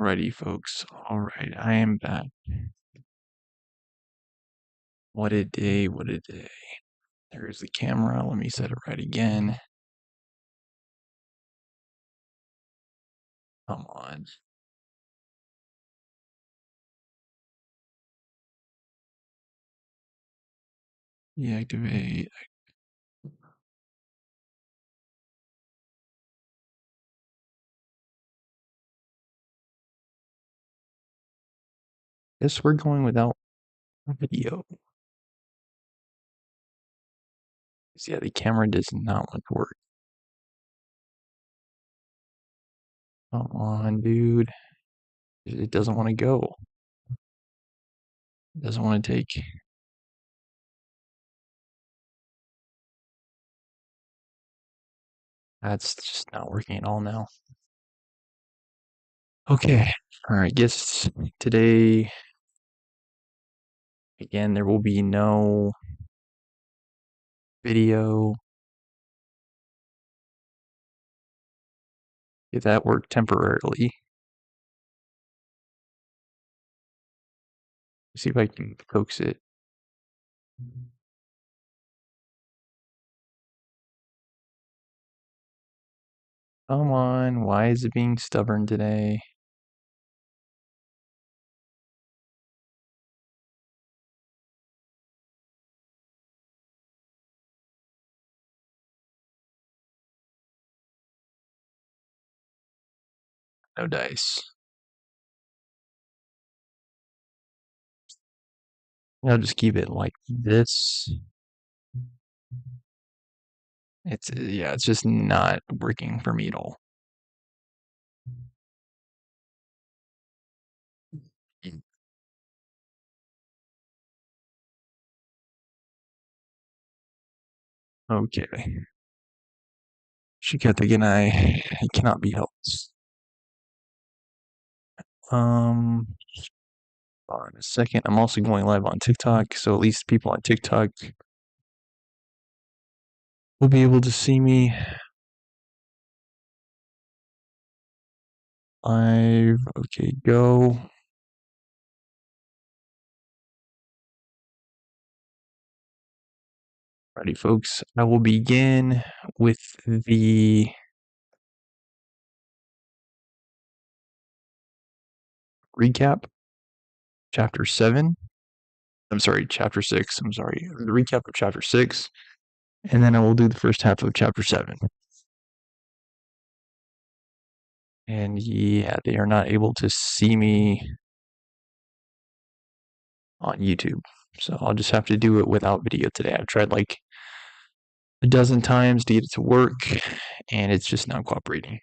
Alrighty, folks. Alright, I am back. What a day, what a day. There's the camera. Let me set it right again. Come on. Deactivate. Guess we're going without video. Yeah, the camera does not want to work. Come on, dude. It doesn't want to go. It doesn't want to take. That's just not working at all now. Okay. Alright, guess today, again, there will be no video. If that worked temporarily. See if I can coax it. Come on, why is it being stubborn today? No dice. I'll just keep it like this. It's just not working for me at all. Okay. Shiketa Genai, it cannot be helped. On a second. I'm also going live on TikTok, so at least people on TikTok will be able to see me live. Okay, go. Ready, folks. I will begin with the recap. Chapter 7. I'm sorry, Chapter 6. I'm sorry. The recap of Chapter 6. And then I will do the first half of Chapter 7. And yeah, they are not able to see me on YouTube. So I'll just have to do it without video today. I've tried like a dozen times to get it to work, and it's just not cooperating.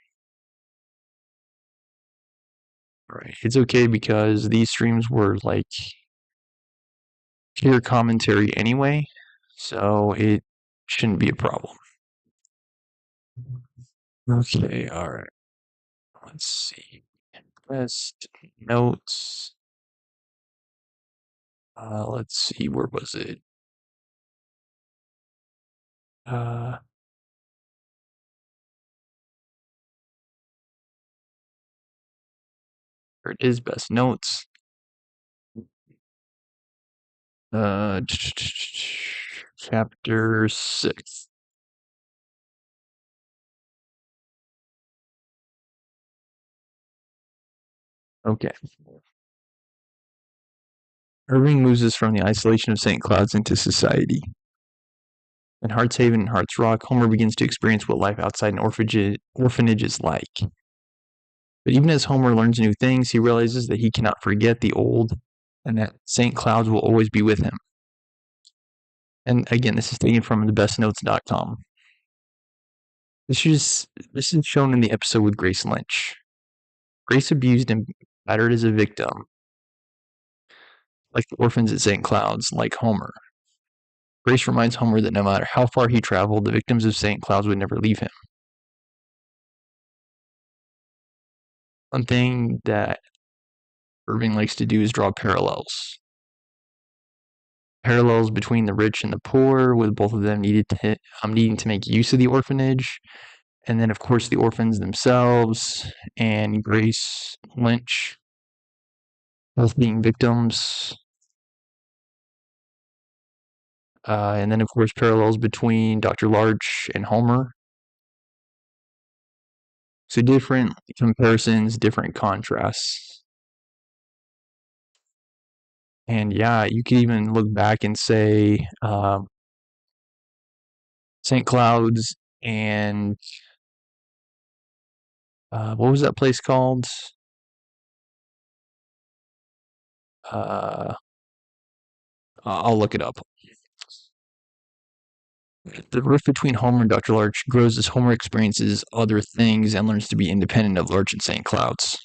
Right. It's okay because these streams were like pure commentary anyway, so it shouldn't be a problem. Okay, alright. Let's see. Best notes. Let's see, where was it? Here it is, best notes. Chapter 6. Okay. Irving moves us from the isolation of St. Cloud's into society. In Heartshaven and Hearts Rock, Homer begins to experience what life outside an orphanage is like. But even as Homer learns new things, he realizes that he cannot forget the old and that St. Cloud's will always be with him. And again, this is taken from thebestnotes.com. This is shown in the episode with Grace Lynch. Grace abused and battered as a victim, like the orphans at St. Cloud's, like Homer. Grace reminds Homer that no matter how far he traveled, the victims of St. Cloud's would never leave him. One thing that Irving likes to do is draw parallels. Parallels between the rich and the poor, with both of them needing to make use of the orphanage, And then, of course, the orphans themselves and Grace Lynch, both being victims. And then, of course, parallels between Dr. Larch and Homer. So different comparisons, different contrasts. And yeah, you can even look back and say St. Cloud's and what was that place called? Uh, I'll look it up. The rift between Homer and Dr. Larch grows as Homer experiences other things and learns to be independent of Larch and St. Cloud's.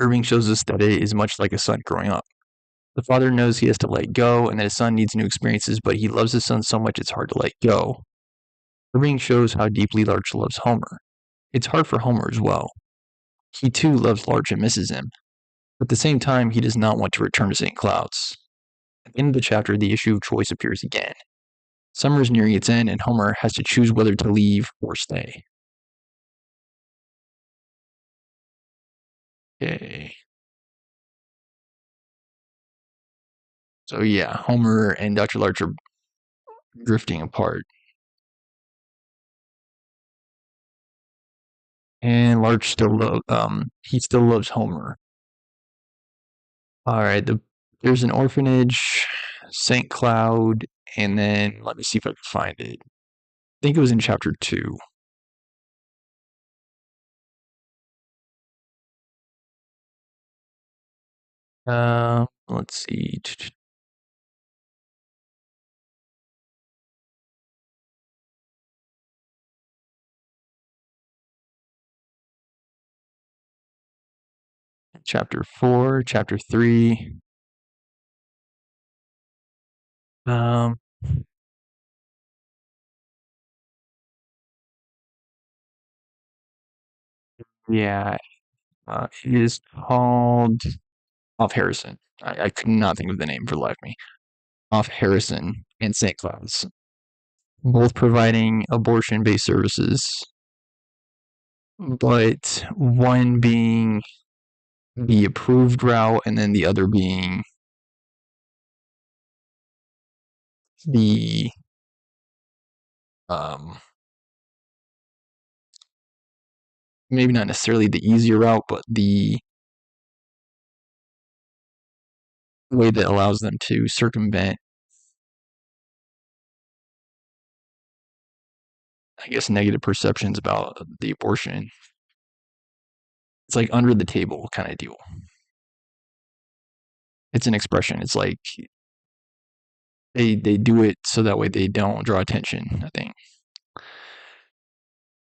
Irving shows us that it is much like a son growing up. The father knows he has to let go and that his son needs new experiences, but he loves his son so much it's hard to let go. Irving shows how deeply Larch loves Homer. It's hard for Homer as well. He too loves Larch and misses him, but at the same time, he does not want to return to St. Cloud's. At the end of the chapter, the issue of choice appears again. Summer is nearing its end, and Homer has to choose whether to leave or stay. Okay. So yeah, Homer and Dr. Larch are drifting apart. And Larch he still loves Homer. All right, there's an orphanage, St. Cloud, and then let me see if I can find it. I think it was in chapter 2. Let's see. Chapter 4, chapter 3. Um, yeah, it is called Off Harrison. I could not think of the name for the life of me. Off Harrison and St. Cloud's, both providing abortion-based services, but one being the approved route and then the other being the um maybe not necessarily the easier route, but the way that allows them to circumvent, I guess, negative perceptions about the abortion. It's like under the table kind of deal. It's an expression. It's like they do it so that way they don't draw attention, I think.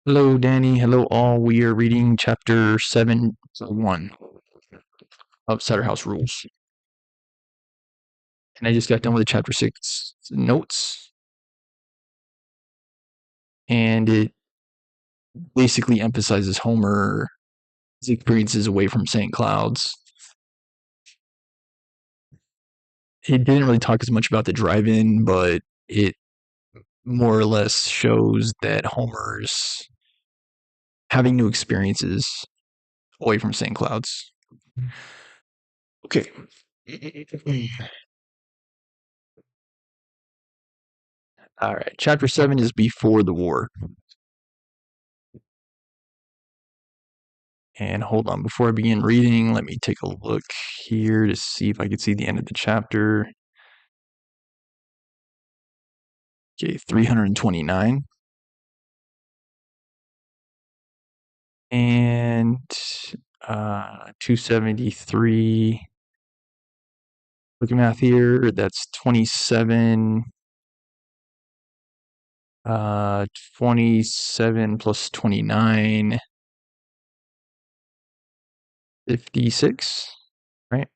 Hello, Danny. Hello, all. We are reading chapter 7.1 of Cider House Rules. And I just got done with the chapter 6 notes. And it basically emphasizes Homer's experiences away from St. Cloud's. It didn't really talk as much about the drive-in, but it more or less shows that Homer's having new experiences away from St. Cloud's. Okay. All right. Chapter 7 is before the war. And hold on, before I begin reading, let me take a look here to see if I can see the end of the chapter. Okay, 329. And 273. Look at math here. That's 27. 27 plus 29. 56, right?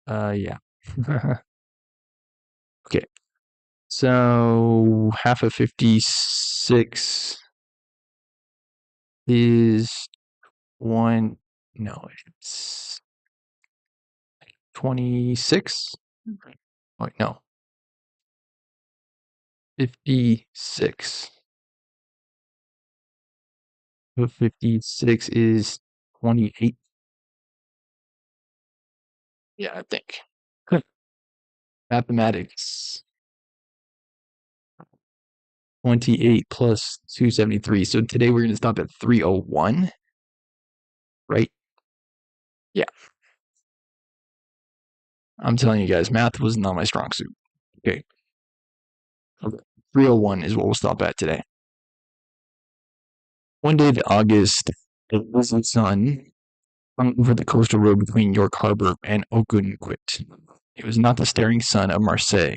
Yeah. Okay. So half of 56 is one. No, it's 26. Wait, no. 56. So 56 is 28. Yeah, I think. Mathematics. 28 plus 273. So today we're going to stop at 301, right? Yeah. I'm telling you guys, math was not my strong suit. Okay. 301 is what we'll stop at today. One day in August, a blizzard sun hung over the coastal road between York Harbor and Ogunquit. It was not the staring sun of Marseille,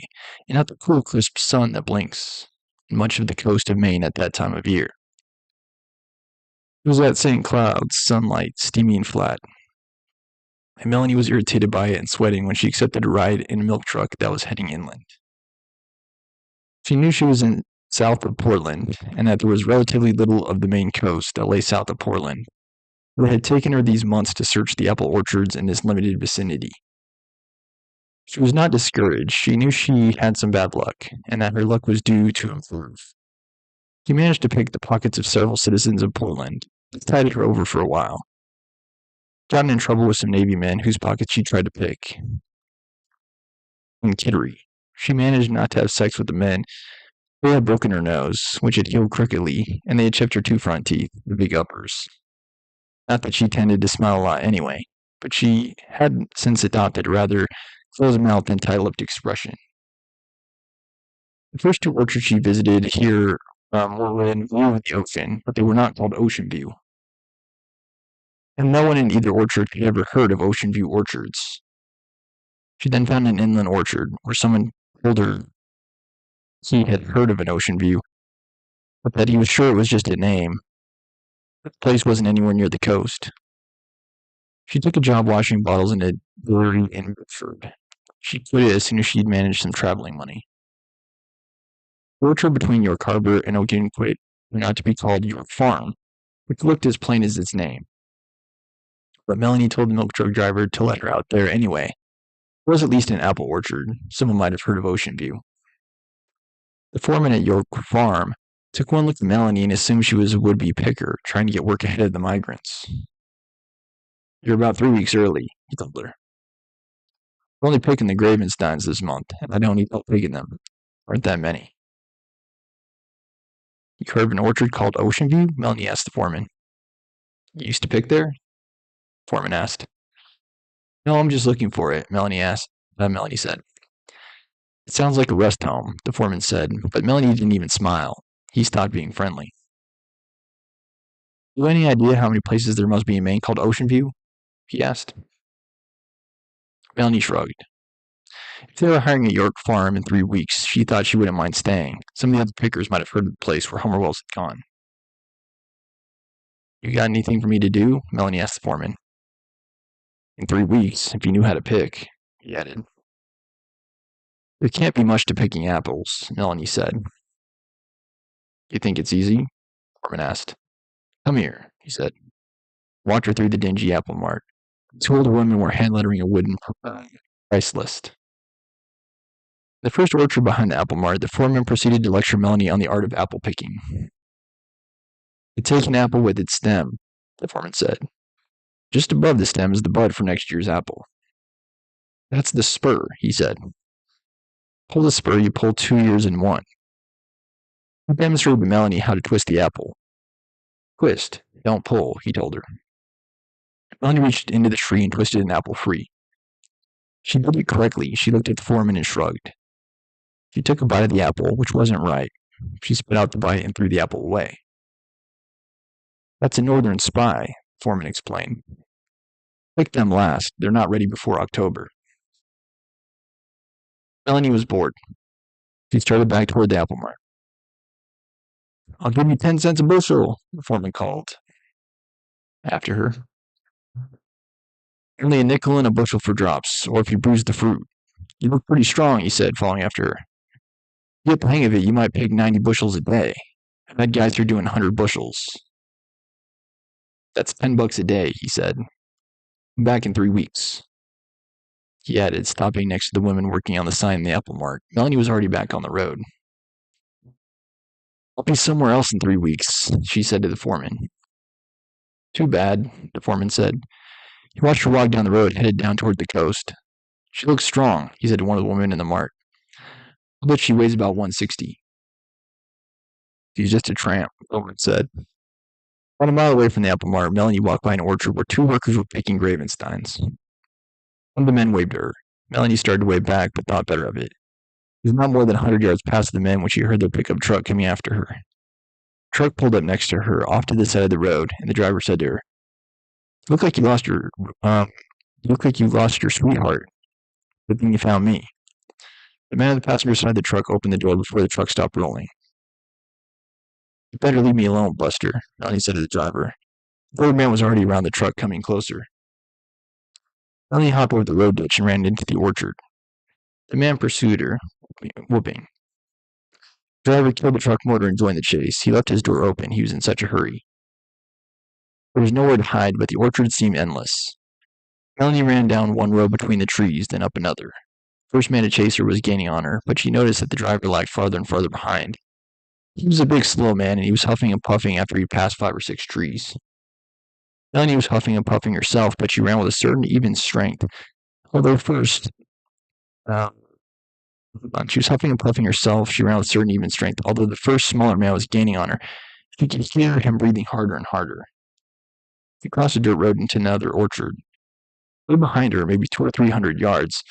and not the cool, crisp sun that blinks in much of the coast of Maine at that time of year. It was at St. Cloud's, sunlight, steamy and flat, and Melanie was irritated by it and sweating when she accepted a ride in a milk truck that was heading inland. She knew she was in south of Portland, and that there was relatively little of the Maine coast that lay south of Portland. But it had taken her these months to search the apple orchards in this limited vicinity. She was not discouraged. She knew she had some bad luck, and that her luck was due to improve. She managed to pick the pockets of several citizens of Portland. It tided her over for a while. Gotten in trouble with some Navy men whose pockets she tried to pick. In Kittery, she managed not to have sex with the men. They had broken her nose, which had healed crookedly, and they had chipped her two front teeth, the big uppers. Not that she tended to smile a lot anyway, but she had since adopted a rather close-mouthed and tight-lipped expression. The first two orchards she visited here were in view of the ocean, but they were not called Ocean View. And no one in either orchard had ever heard of Ocean View orchards. She then found an inland orchard where someone told her he had heard of an Ocean View, but that he was sure it was just a name. The place wasn't anywhere near the coast. She took a job washing bottles in a brewery in Bedford. She quit it as soon as she'd managed some traveling money. The orchard between York Harbor and Ogunquit turned out to be called York Farm, which looked as plain as its name. But Melanie told the milk truck driver to let her out there anyway. It was at least an apple orchard. Someone might have heard of Ocean View. The foreman at York Farm took one look at Melanie and assumed she was a would-be picker, trying to get work ahead of the migrants. You're about 3 weeks early, he told her. We're only picking the Gravensteins this month, and I don't need help picking them. Aren't that many. You heard of an orchard called Ocean View? Melanie asked the foreman. You used to pick there? Foreman asked. No, I'm just looking for it, Melanie said. It sounds like a rest home, the foreman said, but Melanie didn't even smile. He stopped being friendly. You have any idea how many places there must be in Maine called Ocean View? He asked. Melanie shrugged. If they were hiring a York farm in 3 weeks, she thought she wouldn't mind staying. Some of the other pickers might have heard of the place where Homer Wells had gone. You got anything for me to do? Melanie asked the foreman. In 3 weeks, if you knew how to pick, he added. There can't be much to picking apples, Melanie said. You think it's easy? Foreman asked. Come here, he said. Walked her through the dingy apple mart. Two older women were hand-lettering a wooden price list. The first orchard behind the apple mart, the foreman proceeded to lecture Melanie on the art of apple picking. You take an apple with its stem, the foreman said. Just above the stem is the bud for next year's apple. That's the spur, he said. Pull the spur, you pull 2 ears in one. He demonstrated to Melanie how to twist the apple. Twist, don't pull, he told her. Melanie reached into the tree and twisted an apple free. She did it correctly. She looked at the foreman and shrugged. She took a bite of the apple, which wasn't right. She spit out the bite and threw the apple away. That's a northern spy, the foreman explained. Pick them last. They're not ready before October. Melanie was bored. She started back toward the apple mart. I'll give you 10 cents a bushel, the foreman called after her. Only a nickel and a bushel for drops, or if you bruise the fruit. You look pretty strong, he said, following after her. You get the hang of it, you might pick 90 bushels a day. I've had guys here doing 100 bushels. That's $10 a day, he said. I'm back in 3 weeks. He added, stopping next to the women working on the sign in the apple mart. Melanie was already back on the road. I'll be somewhere else in 3 weeks, she said to the foreman. Too bad, the foreman said. He watched her walk down the road, headed down toward the coast. She looks strong, he said to one of the women in the mart. I bet she weighs about 160. She's just a tramp, the woman said. About a mile away from the apple mart, Melanie walked by an orchard where two workers were picking Gravensteins. One of the men waved to her. Melanie started to wave back, but thought better of it. She was not more than 100 yards past the men when she heard their pickup truck coming after her. The truck pulled up next to her, off to the side of the road, and the driver said to her, "You look like you lost your sweetheart. Good thing you found me." The man on the passenger side of the truck opened the door before the truck stopped rolling. "You better leave me alone, Buster," Melanie said to the driver. The third man was already around the truck, coming closer. Melanie hopped over the road ditch and ran into the orchard. The man pursued her, whooping. The driver killed the truck motor and joined the chase. He left his door open. He was in such a hurry. There was nowhere to hide, but the orchard seemed endless. Melanie ran down one row between the trees, then up another. The first man to chase her was gaining on her, but she noticed that the driver lagged farther and farther behind. He was a big, slow man, and he was huffing and puffing after he passed 5 or 6 trees. Melanie was huffing and puffing herself, but she ran with a certain even strength. Although first, she was huffing and puffing herself, she ran with certain even strength. Although the first smaller man was gaining on her, she could hear him breathing harder and harder. She crossed a dirt road into another orchard. Way behind her, maybe 200 or 300 yards,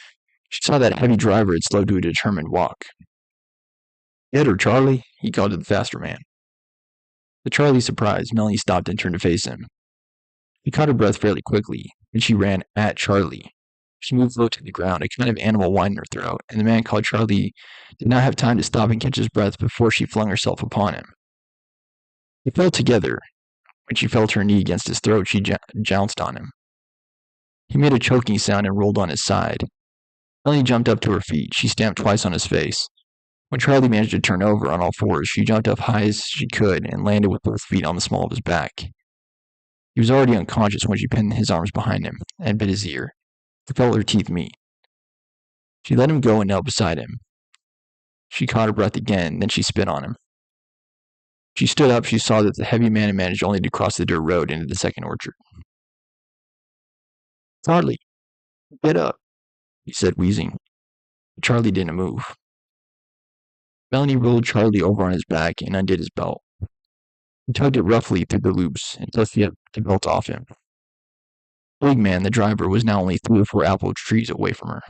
she saw that heavy driver had slowed to a determined walk. "Get her, Charlie," he called to the faster man. To Charlie's surprise, Melanie stopped and turned to face him. She caught her breath fairly quickly, and she ran at Charlie. She moved low to the ground, a kind of animal whine in her throat, and the man called Charlie did not have time to stop and catch his breath before she flung herself upon him. They fell together. When she felt her knee against his throat, she jounced on him. He made a choking sound and rolled on his side. Melanie jumped up to her feet. She stamped twice on his face. When Charlie managed to turn over on all fours, she jumped up high as she could and landed with both feet on the small of his back. He was already unconscious when she pinned his arms behind him and bit his ear. He felt her teeth meet. She let him go and knelt beside him. She caught her breath again, then she spit on him. She stood up. She saw that the heavy man had managed only to cross the dirt road into the second orchard. "Charlie, get up," he said, wheezing. Charlie didn't move. Melanie rolled Charlie over on his back and undid his belt. He tugged it roughly through the loops until she had the belt off him. Big Man, the driver, was now only 3 or 4 apple trees away from her.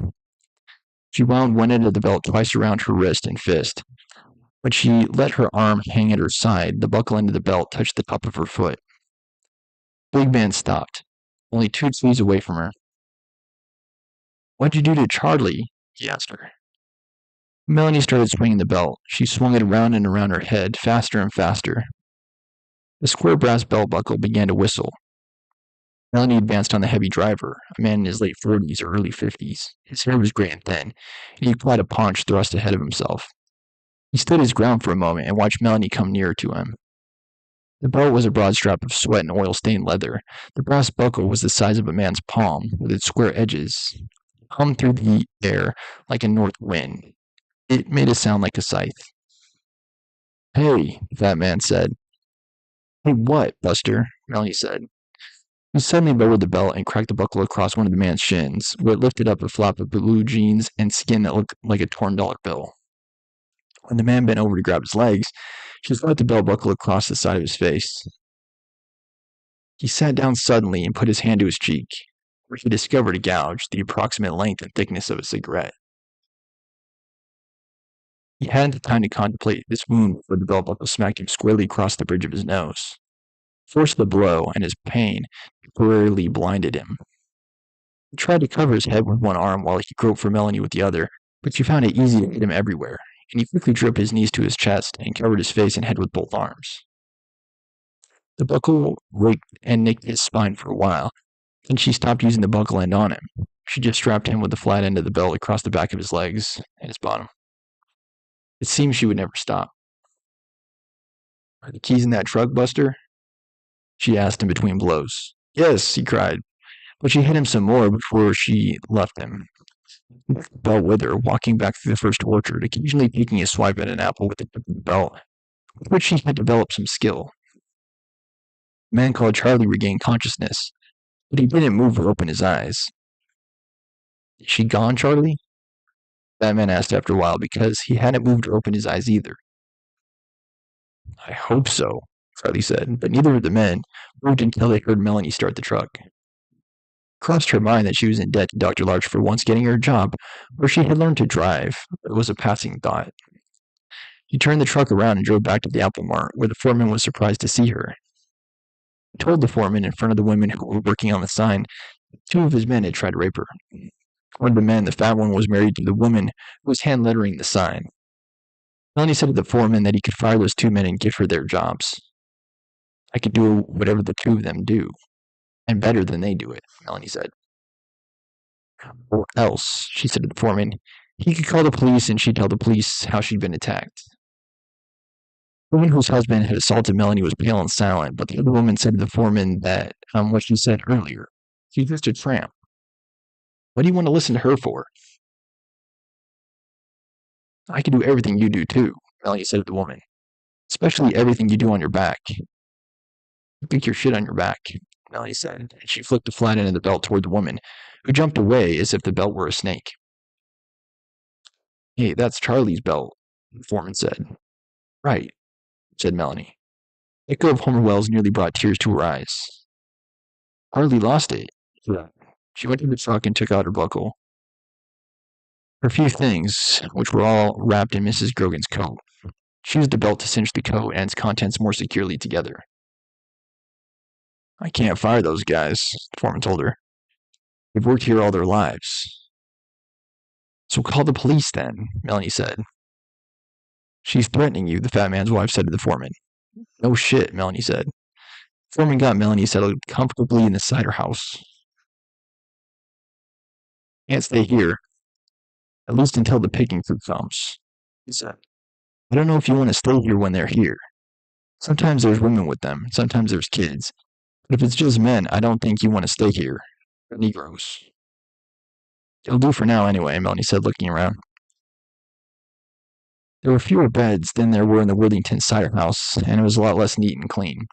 She wound one end of the belt twice around her wrist and fist. When she let her arm hang at her side, the buckle end of the belt touched the top of her foot. Big Man stopped, only 2 trees away from her. "What'd you do to Charlie?" he asked her. Melanie started swinging the belt. She swung it around and around her head, faster and faster. The square brass belt buckle began to whistle. Melanie advanced on the heavy driver, a man in his late 40s or early 50s. His hair was gray and thin, and he applied a paunch thrust ahead of himself. He stood his ground for a moment and watched Melanie come nearer to him. The belt was a broad strap of sweat and oil-stained leather. The brass buckle was the size of a man's palm, with its square edges hummed through the air like a north wind. It made a sound like a scythe. "Hey," the fat man said. "Hey, what, Buster?" Melanie said. He suddenly lowered the belt and cracked the buckle across one of the man's shins, where it lifted up a flap of blue jeans and skin that looked like a torn dollar bill. When the man bent over to grab his legs, she let the belt buckle across the side of his face. He sat down suddenly and put his hand to his cheek, where he discovered a gouge, the approximate length and thickness of a cigarette. He hadn't the time to contemplate this wound before the belt buckle smacked him squarely across the bridge of his nose. The force of the blow and his pain temporarily blinded him. He tried to cover his head with one arm while he groped for Melanie with the other, but she found it easy to hit him everywhere, and he quickly drew up his knees to his chest and covered his face and head with both arms. The buckle raked and nicked his spine for a while, then she stopped using the buckle end on him. She just strapped him with the flat end of the belt across the back of his legs and his bottom. It seemed she would never stop. "Are the keys in that truck, Buster?" she asked in between blows. "Yes," he cried, but she hit him some more before she left him. He took the belt with her, walking back through the first orchard, occasionally taking a swipe at an apple with the tip of the belt. with which he had developed some skill. The man called Charlie regained consciousness, but he didn't move or open his eyes. Is she gone, Charlie? That man asked after a while because he hadn't moved or opened his eyes either. I hope so, Charlie said, but neither of the men moved until they heard Melanie start the truck. It crossed her mind that she was in debt to Dr. Larch for once getting her a job where she had learned to drive. It was a passing thought. He turned the truck around and drove back to the Apple Mart, where the foreman was surprised to see her. He told the foreman in front of the women who were working on the sign that two of his men had tried to rape her. One of the men, the fat one, was married to the woman who was hand lettering the sign. Melanie said to the foreman that he could fire those two men and give her their jobs. I could do whatever the two of them do, and better than they do it, Melanie said. Or else, she said to the foreman, he could call the police and she'd tell the police how she'd been attacked. The woman whose husband had assaulted Melanie was pale and silent, but the other woman said to the foreman that what she said earlier. She's just a tramp. What do you want to listen to her for? I can do everything you do too, Melanie said to the woman. Especially everything you do on your back. You pick your shit on your back, Melanie said, and she flicked the flat end of the belt toward the woman, who jumped away as if the belt were a snake. Hey, that's Charlie's belt, the foreman said. Right, said Melanie. The echo of Homer Wells nearly brought tears to her eyes. Charlie lost it. Yeah. She went to the truck and took out her buckle. Her few things, which were all wrapped in Mrs. Grogan's coat. She used the belt to cinch the coat and its contents more securely together. I can't fire those guys, the foreman told her. They've worked here all their lives. So call the police then, Melanie said. She's threatening you, the fat man's wife said to the foreman. No shit, Melanie said. The foreman got Melanie settled comfortably in the cider house. Can't stay here, at least until the picking crew comes, he said. I don't know if you want to stay here when they're here. Sometimes there's women with them, sometimes there's kids. But if it's just men, I don't think you want to stay here. They're Negroes. It'll do for now anyway, Melanie said, looking around. There were fewer beds than there were in the Worthington cider house, and it was a lot less neat and clean.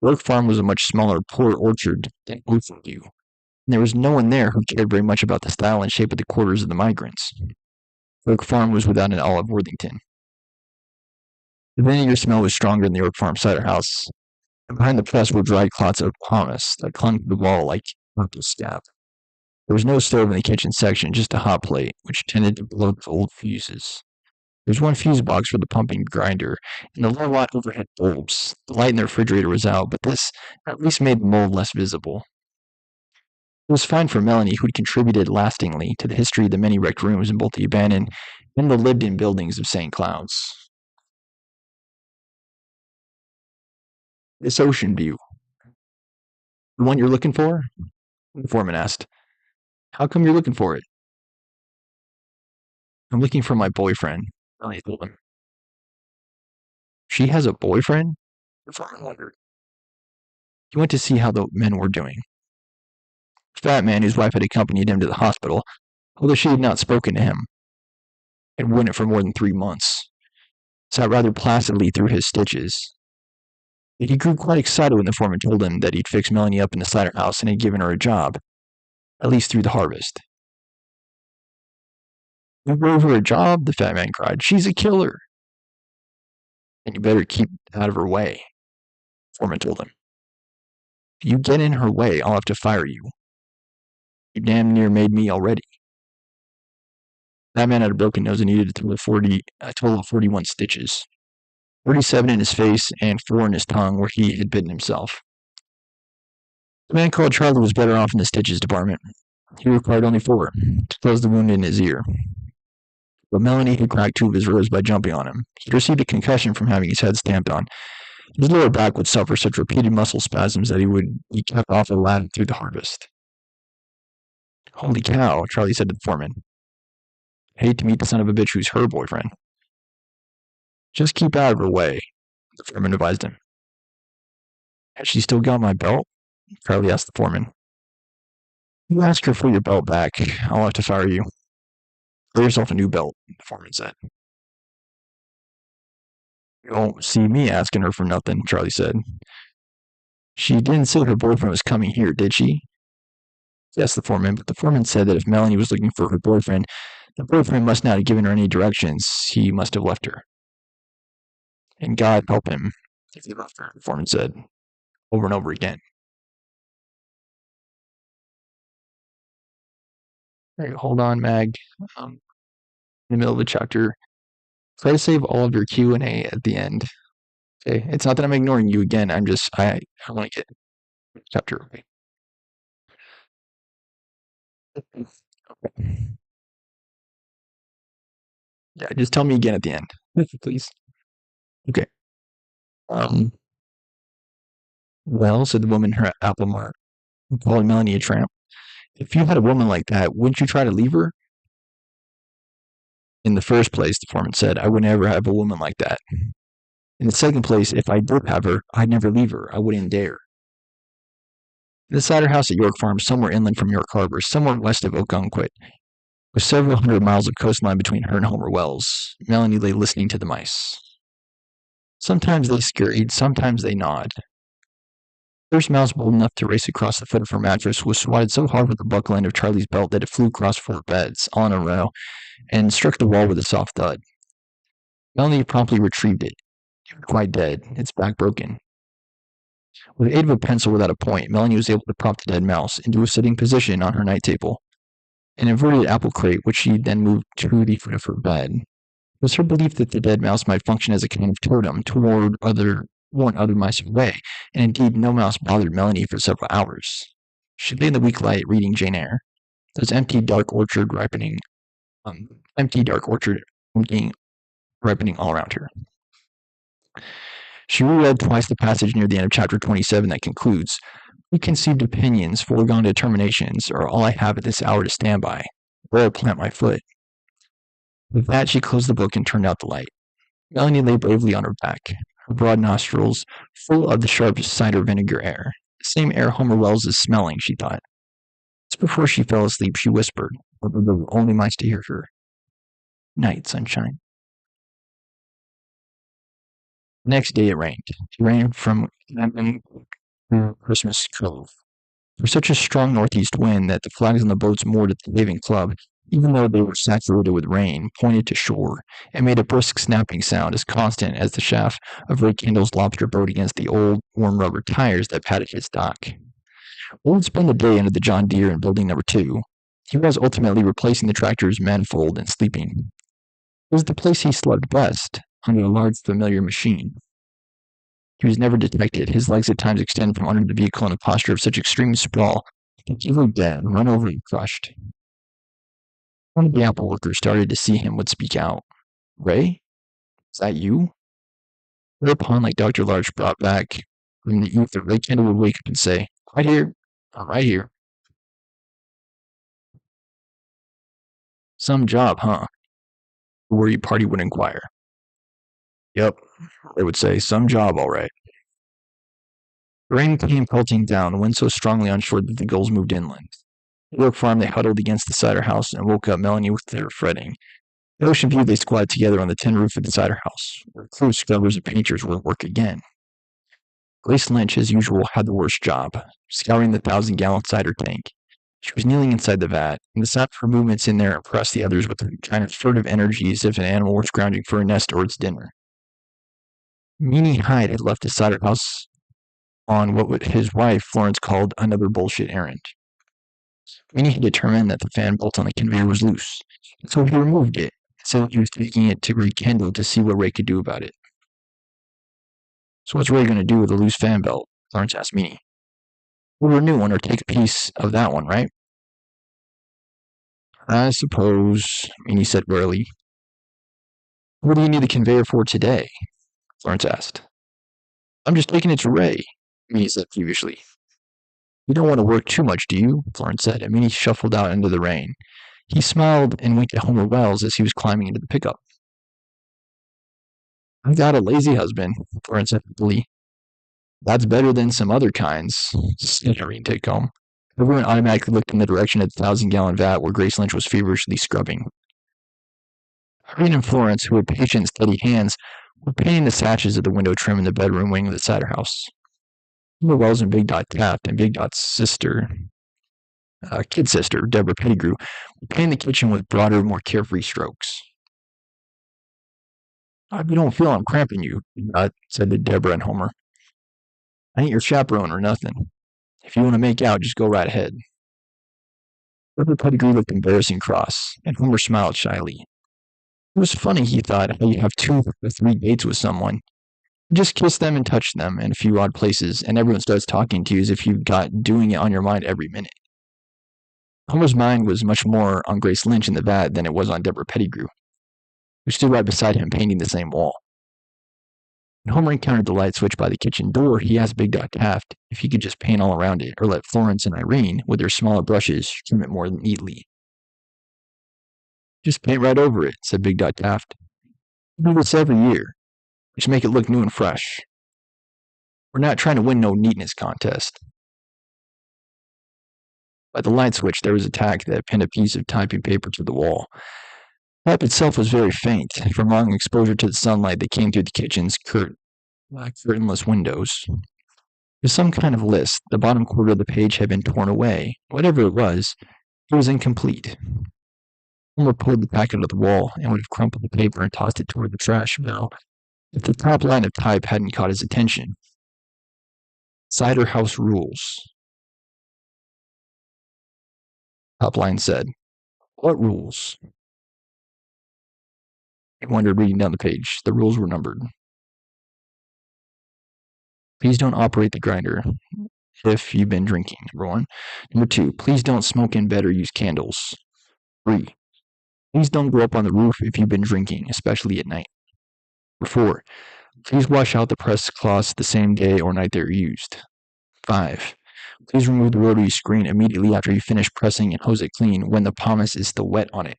The Oak Farm was a much smaller, poorer orchard than Oakview, and there was no one there who cared very much about the style and shape of the quarters of the migrants. Oak Farm was without an Olive Worthington. The vinegar smell was stronger in the Oak Farm cider house, and behind the press were dried clots of pomace that clung to the wall like purple scab. There was no stove in the kitchen section, just a hot plate, which tended to blow the old fuses. There was one fuse box for the pumping grinder, and the low watt overhead bulbs. The light in the refrigerator was out, but this at least made the mold less visible. It was fine for Melanie, who'd contributed lastingly to the history of the many wrecked rooms in both the abandoned and the lived-in buildings of St. Cloud's. This ocean view. The one you're looking for? The foreman asked. How come you're looking for it? I'm looking for my boyfriend, Melanie told him. She has a boyfriend? The foreman wondered. He went to see how the men were doing. The fat man, whose wife had accompanied him to the hospital, although she had not spoken to him, had worn it for more than 3 months, sat rather placidly through his stitches. Yet he grew quite excited when the foreman told him that he'd fixed Melanie up in the cider house and had given her a job, at least through the harvest. You gave her a job? The fat man cried. She's a killer. And you better keep out of her way, the foreman told him. If you get in her way, I'll have to fire you. You damn near made me already. That man had a broken nose and needed a total of 41 stitches. 47 in his face and 4 in his tongue where he had bitten himself. The man called Charlie was better off in the stitches department. He required only 4 to close the wound in his ear. But Melanie had cracked 2 of his ribs by jumping on him. He'd received a concussion from having his head stamped on. His lower back would suffer such repeated muscle spasms that he would be kept off the ladder through the harvest. Holy cow, Charlie said to the foreman. I hate to meet the son of a bitch who's her boyfriend. Just keep out of her way, the foreman advised him. Has she still got my belt? Charlie asked the foreman. You ask her for your belt back. I'll have to fire you. Get yourself a new belt, the foreman said. You don't see me asking her for nothing, Charlie said. She didn't say her boyfriend was coming here, did she? Yes, the foreman, but the foreman said that if Melanie was looking for her boyfriend, the boyfriend must not have given her any directions. He must have left her. And God help him if he left her, the foreman said over and over again. All right, hold on, Mag. In the middle of the chapter, try to save all of your Q&A at the end. Okay, it's not that I'm ignoring you again. I want to get chapter. Okay. Yeah, just tell me again at the end, please. Okay. Um. Well, said the woman in her apple mart, calling Melanie a tramp. If you had a woman like that, wouldn't you try to leave her? In the first place, the foreman said, I would never have a woman like that. In the second place, if I did have her, I'd never leave her. I wouldn't dare. The cider house at York Farm, somewhere inland from York Harbor, somewhere west of Ogunquit, with several hundred miles of coastline between her and Homer Wells. Melanie lay listening to the mice. Sometimes they scurried, sometimes they gnawed. The first mouse bold enough to race across the foot of her mattress was swatted so hard with the buckle end of Charlie's belt that it flew across 4 beds, all in a row, and struck the wall with a soft thud. Melanie promptly retrieved it. It was quite dead, its back broken. With the aid of a pencil without a point, Melanie was able to prop the dead mouse into a sitting position on her night table, an inverted apple crate which she then moved to the foot of her bed. It was her belief that the dead mouse might function as a kind of totem to warn other mice away, and indeed no mouse bothered Melanie for several hours. She lay in the weak light reading Jane Eyre, those empty dark orchard ripening all around her. She reread twice the passage near the end of chapter 27 that concludes, preconceived opinions, foregone determinations, are all I have at this hour to stand by, where I plant my foot. With that, she closed the book and turned out the light. Melanie lay bravely on her back, her broad nostrils full of the sharp cider vinegar air. The same air Homer Wells is smelling, she thought. Just before she fell asleep, she whispered, although there were only mice to hear her, Night, sunshine. The next day it rained. It rained from Christmas Cove. There was such a strong northeast wind that the flags on the boats moored at the Haven Club, even though they were saturated with rain, pointed to shore, and made a brisk snapping sound as constant as the shaft of Ray Kendall's lobster boat against the old, warm rubber tires that padded his dock. Will would spend the day under the John Deere in building number 2. He was ultimately replacing the tractor's manifold and sleeping. It was the place he slept best, under a large familiar machine. He was never detected, his legs at times extended from under the vehicle in a posture of such extreme sprawl that he looked dead, run over and crushed. One of the apple workers started to see him would speak out. Ray? Is that you? Whereupon, like Dr. Larch brought back from the ether, Ray Kendall would wake up and say, Right here, right here. Some job, huh? The worried party would inquire. Yep, they would say, some job, all right. The rain came pelting down, the wind so strongly on shore that the gulls moved inland. At York Farm, they huddled against the cider house and woke up Melanie with their fretting. At Ocean View, they squatted together on the tin roof of the cider house, where crews, scrubbers, and painters were at work again. Grace Lynch, as usual, had the worst job, scouring the 1,000-gallon cider tank. She was kneeling inside the vat, and the sound of her movements in there impressed the others with a kind of furtive energy as if an animal were scrounging for a nest or its dinner. Meanie Hyde had left the cider house on what his wife, Florence, called another bullshit errand. Meanie had determined that the fan bolt on the conveyor was loose, and so he removed it, and said he was taking it to Ray Kendall to see what Ray could do about it. So what's Ray going to do with a loose fan belt? Florence asked Meanie. Order a new one or take a piece of that one, right? I suppose, Meanie said wearily. What do you need the conveyor for today? Florence asked. I'm just taking it to Ray, Meanie said peevishly. You don't want to work too much, do you? Florence said, and Meanie shuffled out into the rain. He smiled and winked at Homer Wells as he was climbing into the pickup. I've got a lazy husband, Florence said happily. That's better than some other kinds, said Irene Titcomb. Everyone automatically looked in the direction of the 1,000-gallon vat where Grace Lynch was feverishly scrubbing. Irene and Florence, who had patient, steady hands, We're painting the sashes of the window trim in the bedroom wing of the cider house. Homer Wells and Big Dot Taft and Big Dot's sister, kid sister, Deborah Pettigrew, were painting the kitchen with broader, more carefree strokes. I hope you don't feel I'm cramping you, said to Deborah and Homer. I ain't your chaperone or nothing. If you want to make out, just go right ahead. Deborah Pettigrew looked embarrassed and cross, and Homer smiled shyly. It was funny, he thought, how you have 2 or 3 dates with someone. You just kiss them and touch them in a few odd places, and everyone starts talking to you as if you've got doing it on your mind every minute. Homer's mind was much more on Grace Lynch in the vat than it was on Deborah Pettigrew, who stood right beside him painting the same wall. When Homer encountered the light switch by the kitchen door, he asked Big Dot Taft if he could just paint all around it, or let Florence and Irene, with their smaller brushes, trim it more neatly. Just paint right over it, said Big Dot Taft. We do this every year. Just make it look new and fresh. We're not trying to win no neatness contest. By the light switch, there was a tack that pinned a piece of typing paper to the wall. The type itself was very faint, from long exposure to the sunlight that came through the kitchen's curtainless windows. It was some kind of list. The bottom quarter of the page had been torn away. Whatever it was incomplete. Homer pulled the packet of the wall and would have crumpled the paper and tossed it toward the trash barrel if the top line of type hadn't caught his attention. Cider House Rules. Top line said. What rules? He wondered, reading down the page. The rules were numbered. Please don't operate the grinder if you've been drinking, number 1. Number 2, please don't smoke in bed or use candles. 3, please don't go up on the roof if you've been drinking, especially at night. Number 4, please wash out the press cloths the same day or night they're used. 5, please remove the rotary screen immediately after you finish pressing and hose it clean when the pomace is still wet on it.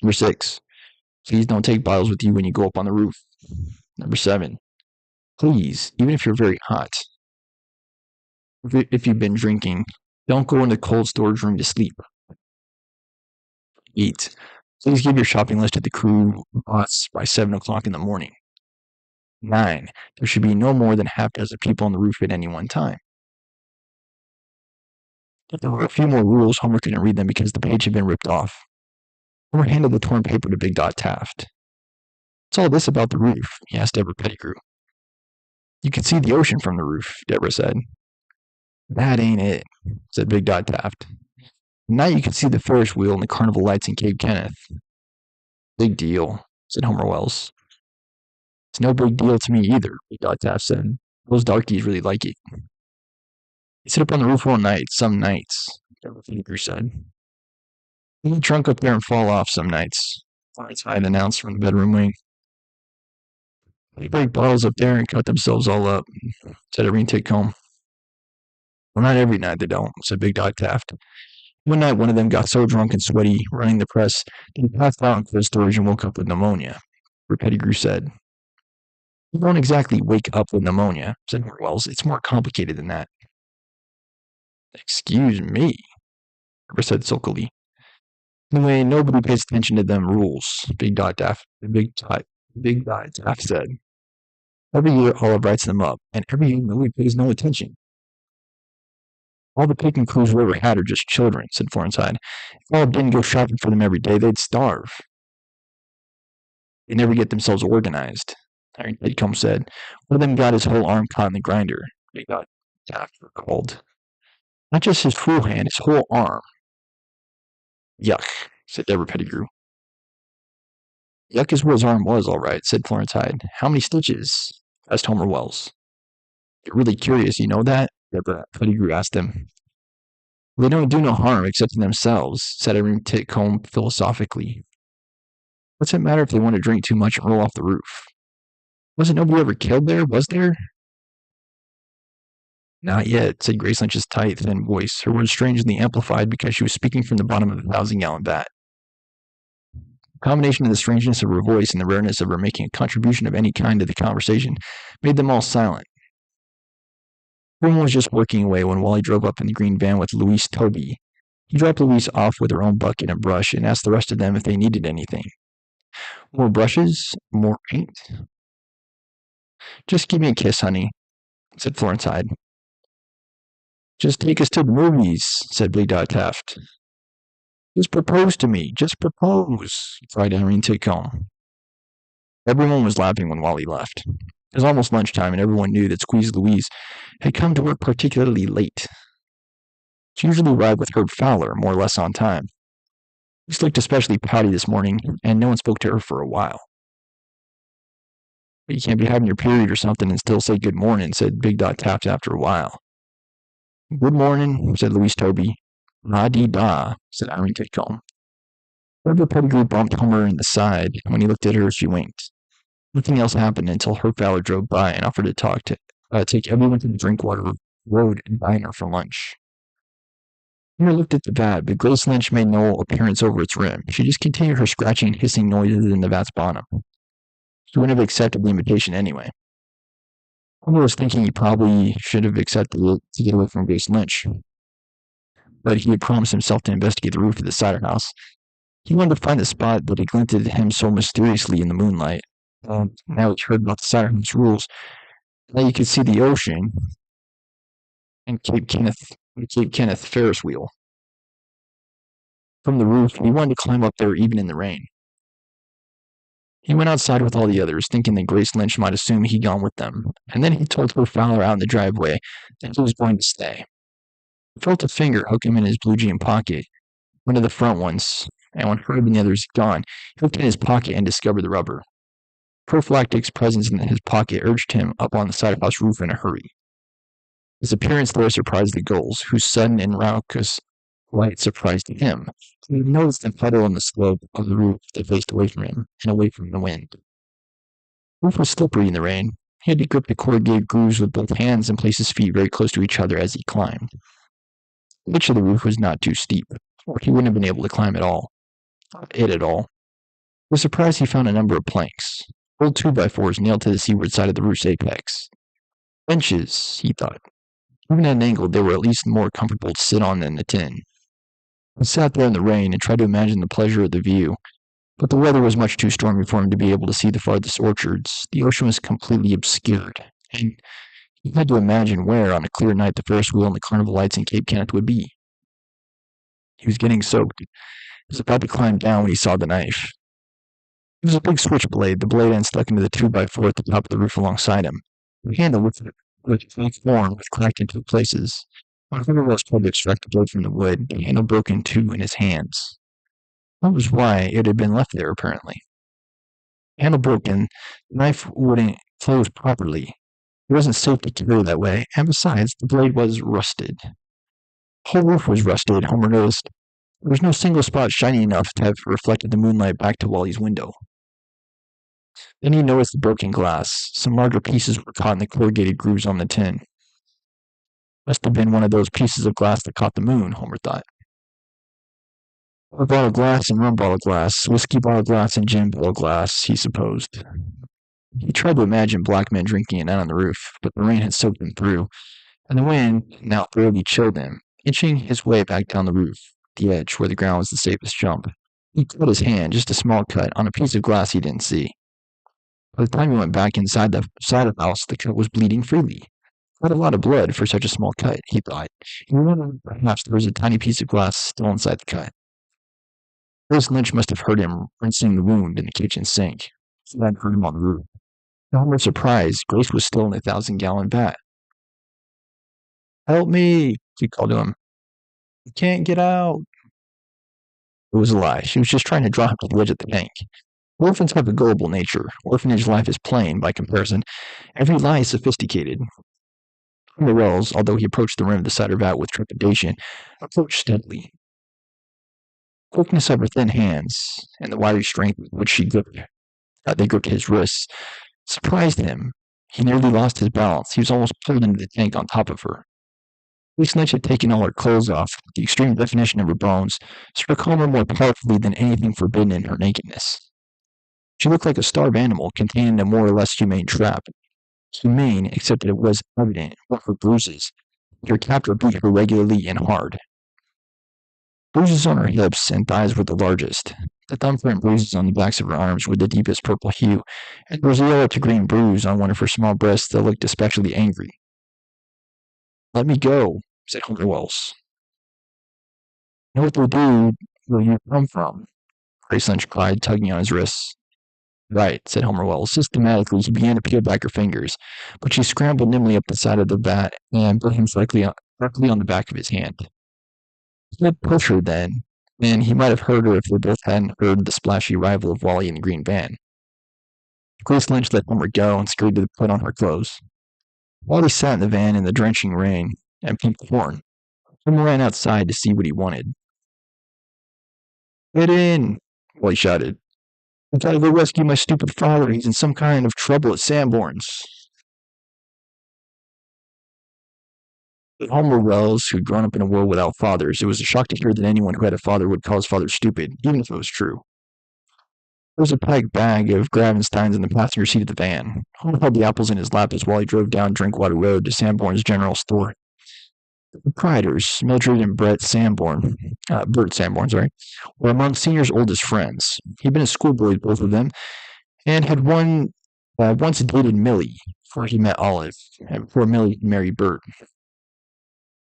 Number 6, please don't take bottles with you when you go up on the roof. Number 7, please, even if you're very hot, if you've been drinking, don't go in the cold storage room to sleep. 8, please give your shopping list to the crew boss by 7 o'clock in the morning. 9, there should be no more than half dozen people on the roof at any one time. There were a few more rules. Homer couldn't read them because the page had been ripped off. Homer handed the torn paper to Big Dot Taft. What's all this about the roof? He asked Deborah Pettigrew. You can see the ocean from the roof, Deborah said. That ain't it, said Big Dot Taft. Now you can see the Ferris wheel and the carnival lights in Cape Kenneth. Big deal, said Homer Wells. It's no big deal to me either, Big Dot Taft said. Those darkies really like it. They sit up on the roof all night, some nights, Deborah Pettigrew said. They get drunk up there and fall off some nights, Florence Hyde announced from the bedroom wing. They break bottles up there and cut themselves all up, said Irene Titcomb. Well, not every night they don't, said Big Dot Taft. One night one of them got so drunk and sweaty running the press that he passed out in cold storage and woke up with pneumonia, Pettigrew said. You don't exactly wake up with pneumonia, said Wells. It's more complicated than that. Excuse me, Deborah said sulkily. Anyway, nobody pays attention to them rules, Big Dot Taft said. Every year Olive writes them up, and every year nobody pays no attention. All the picking crews we ever had are just children, said Florence Hyde. If Olive didn't go shopping for them every day, they'd starve. They never get themselves organized, Irene Titcomb said. One of them got his whole arm caught in the grinder, Big Dot Taft recalled. Not just his full hand, his whole arm. Yuck, said Deborah Pettigrew. Yuck is where his arm was, all right, said Florence Hyde. How many stitches? Asked Homer Wells. You're really curious, you know that? Deborah Pettigrew asked him. Well, they don't do no harm except to themselves, said Irene Titcomb philosophically. What's it matter if they want to drink too much and roll off the roof? Wasn't nobody ever killed there, was there? Not yet, said Grace Lynch's tight, thin voice, her words strangely amplified because she was speaking from the bottom of the 1,000-gallon vat. The combination of the strangeness of her voice and the rareness of her making a contribution of any kind to the conversation made them all silent. Everyone was just working away when Wally drove up in the green van with Louise Toby. He dropped Louise off with her own bucket and brush and asked the rest of them if they needed anything. More brushes? More paint? Just give me a kiss, honey, said Florence Hyde. Just take us to the movies, said Big Dot Taft. Just propose to me, just propose, cried Irene Titcomb. Everyone was laughing when Wally left. It was almost lunchtime, and everyone knew that Squeeze Louise had come to work particularly late. She usually arrived with Herb Fowler, more or less on time. She looked especially pouty this morning, and no one spoke to her for a while. But you can't be having your period or something and still say good morning, said Big Dot Taft after a while. Good morning, said Louise Toby. La-dee-da, said Irene Titcomb. Barbara Pettigrew bumped Homer in the side. When he looked at her, she winked. Nothing else happened until Herb Fowler drove by and offered to take everyone to the Drinkwater Road diner for lunch. Homer looked at the vat, but Grace Lynch made no appearance over its rim. She just continued her scratching and hissing noises in the vat's bottom. She wouldn't have accepted the invitation anyway. Homer was thinking he probably should have accepted it to get away from Grace Lynch, but he had promised himself to investigate the roof of the cider house. He wanted to find the spot that had glinted at him so mysteriously in the moonlight. Now he'd heard about the cider house rules. Now you could see the ocean and Cape Kenneth Ferris wheel. From the roof, he wanted to climb up there even in the rain. He went outside with all the others, thinking that Grace Lynch might assume he'd gone with them, and then he told Herb Fowler out in the driveway that he was going to stay. He felt a finger hook him in his blue jean pocket, one of the front ones, and when Herb and the others had gone, he looked in his pocket and discovered the rubber. Prophylactic's presence in his pocket urged him up on the cider house roof in a hurry. His appearance there surprised the gulls, whose sudden and raucous light surprised him. He noticed them huddle on the slope of the roof that faced away from him and away from the wind. The roof was slippery in the rain. He had to grip the corrugated grooves with both hands and place his feet very close to each other as he climbed. The edge of the roof was not too steep, or he wouldn't have been able to climb at all. Not it at all. With surprise, he found a number of planks, old 2x4s nailed to the seaward side of the roof's apex. Benches, he thought. Even at an angle, they were at least more comfortable to sit on than the tin. He sat there in the rain and tried to imagine the pleasure of the view, but the weather was much too stormy for him to be able to see the farthest orchards. The ocean was completely obscured, and he had to imagine where, on a clear night, the Ferris wheel and the carnival lights in Cape Kenneth would be. He was getting soaked. He was about to climb down when he saw the knife. It was a big switchblade, the blade end stuck into the 2x4 at the top of the roof alongside him. The handle, which fake form, was cracked in two places. When Homer was tried to extract the blade from the wood, the handle broke in two in his hands. That was why it had been left there, apparently. The handle broke and the knife wouldn't close properly. It wasn't safe to carry that way, and besides, the blade was rusted. The whole roof was rusted, Homer noticed. There was no single spot shiny enough to have reflected the moonlight back to Wally's window. Then he noticed the broken glass. Some larger pieces were caught in the corrugated grooves on the tin. Must have been one of those pieces of glass that caught the moon, Homer thought. A bottle glass and rum bottle glass, whiskey bottle glass and gin bottle glass, he supposed. He tried to imagine black men drinking it out on the roof, but the rain had soaked them through, and the wind now thoroughly chilled them, inching his way back down the roof, the edge where the ground was the safest jump. He cut his hand, just a small cut, on a piece of glass he didn't see. By the time he went back inside the cider house, the cut was bleeding freely. Not a lot of blood for such a small cut, he thought. He wondered if perhaps there was a tiny piece of glass still inside the cut. Grace Lynch must have heard him rinsing the wound in the kitchen sink. She hadn't heard him on the roof. To Homer's surprise, Grace was still in the 1,000-gallon vat. Help me, she called to him. I can't get out. It was a lie. She was just trying to drop to the edge of the tank. Orphans have a gullible nature. Orphanage life is plain, by comparison. Every lie is sophisticated. Morels, although he approached the rim of the cider vat with trepidation, approached steadily. The quickness of her thin hands and the wiry strength with which they gripped his wrists surprised him. He nearly lost his balance. He was almost pulled into the tank on top of her. Grace Lynch had taken all her clothes off. The extreme definition of her bones struck Homer more powerfully than anything forbidden in her nakedness. She looked like a starved animal contained in a more or less humane trap. Humane, except that it was evident from her bruises. Her captor beat her regularly and hard. Bruises on her hips and thighs were the largest. The thumbprint bruises on the backs of her arms were the deepest purple hue, and there was a yellow to green bruise on one of her small breasts that looked especially angry. "Let me go," said Homer Wells. "Know what they'll do where you come from," Grace Lynch cried, tugging on his wrists. "Right," said Homer Wells. Systematically, he began to peel back her fingers, but she scrambled nimbly up the side of the vat and bit him directly on the back of his hand. He had pushed her then, and he might have heard her if they both hadn't heard the splashy arrival of Wally in the green van. Grace Lynch let Homer go and scurried to put on her clothes. Wally sat in the van in the drenching rain and peeped the horn. Homer ran outside to see what he wanted. "Get in!" Wally shouted. "I gotta go rescue my stupid father. He's in some kind of trouble at Sanborn's." To Homer Wells, who'd grown up in a world without fathers, it was a shock to hear that anyone who had a father would call his father stupid, even if it was true. There was a packed bag of Gravensteins in the passenger seat of the van. Homer held the apples in his lap as Wally drove down Drinkwater Road to Sanborn's general store. The proprietors, Mildred and Bert Sanborn, were among Senior's oldest friends. He'd been a schoolboy with both of them, and had once dated Millie before he met Olive, and before Millie married Bert.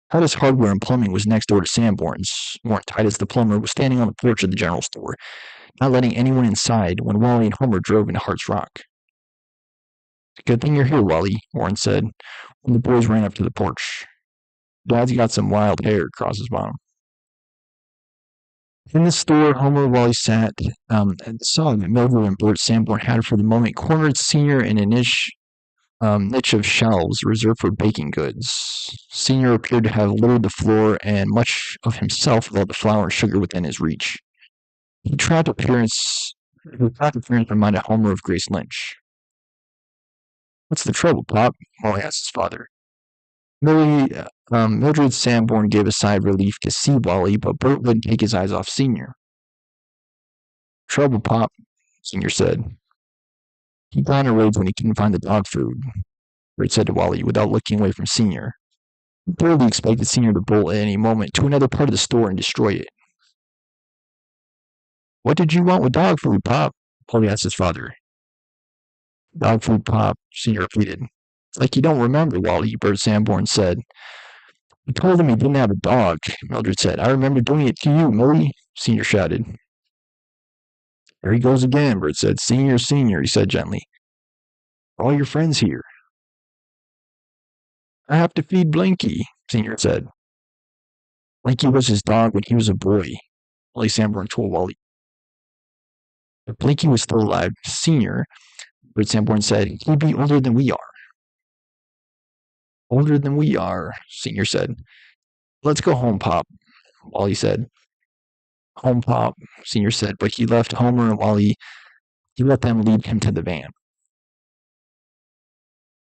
Titus Hardware and Plumbing was next door to Sanborn's. Warren Titus, the plumber, was standing on the porch of the general store, not letting anyone inside when Wally and Homer drove into Hart's Rock. "It's a good thing you're here, Wally," Warren said, when the boys ran up to the porch. "Dad's got some wild hair across his bottom." In the store, Homer and Wally sat and saw that Mildred and Bert Sanborn had for the moment cornered Senior in a niche of shelves reserved for baking goods. Senior appeared to have littered the floor and much of himself without the flour and sugar within his reach. His trapped appearance reminded Homer of Grace Lynch. "What's the trouble, Pop?" Wally asked his father. Mildred Sanborn gave a sigh of relief to see Wally, but Bert wouldn't take his eyes off Senior. "Trouble, Pop," Senior said. "He got in a rage when he couldn't find the dog food," Bert said to Wally, without looking away from Senior. He thoroughly expected Senior to bolt at any moment to another part of the store and destroy it. "What did you want with dog food, Pop?" Wally asked his father. "Dog food, Pop," Senior repeated. "It's like you don't remember, Wally," Bert Sanborn said. "I told him he didn't have a dog," Mildred said. "I remember doing it to you, Millie," Senior shouted. "There he goes again," Bert said. "Senior, Senior," he said gently. "Are all your friends here?" "I have to feed Blinky," Senior said. Blinky was his dog when he was a boy, Wally Sanborn told Wally. If Blinky was still alive, Senior, Bert Sanborn said, he'd be older than we are. "Older than we are," Senior said. "Let's go home, Pop," Wally said. "Home, Pop," Senior said, but he left Homer and Wally. He let them lead him to the van.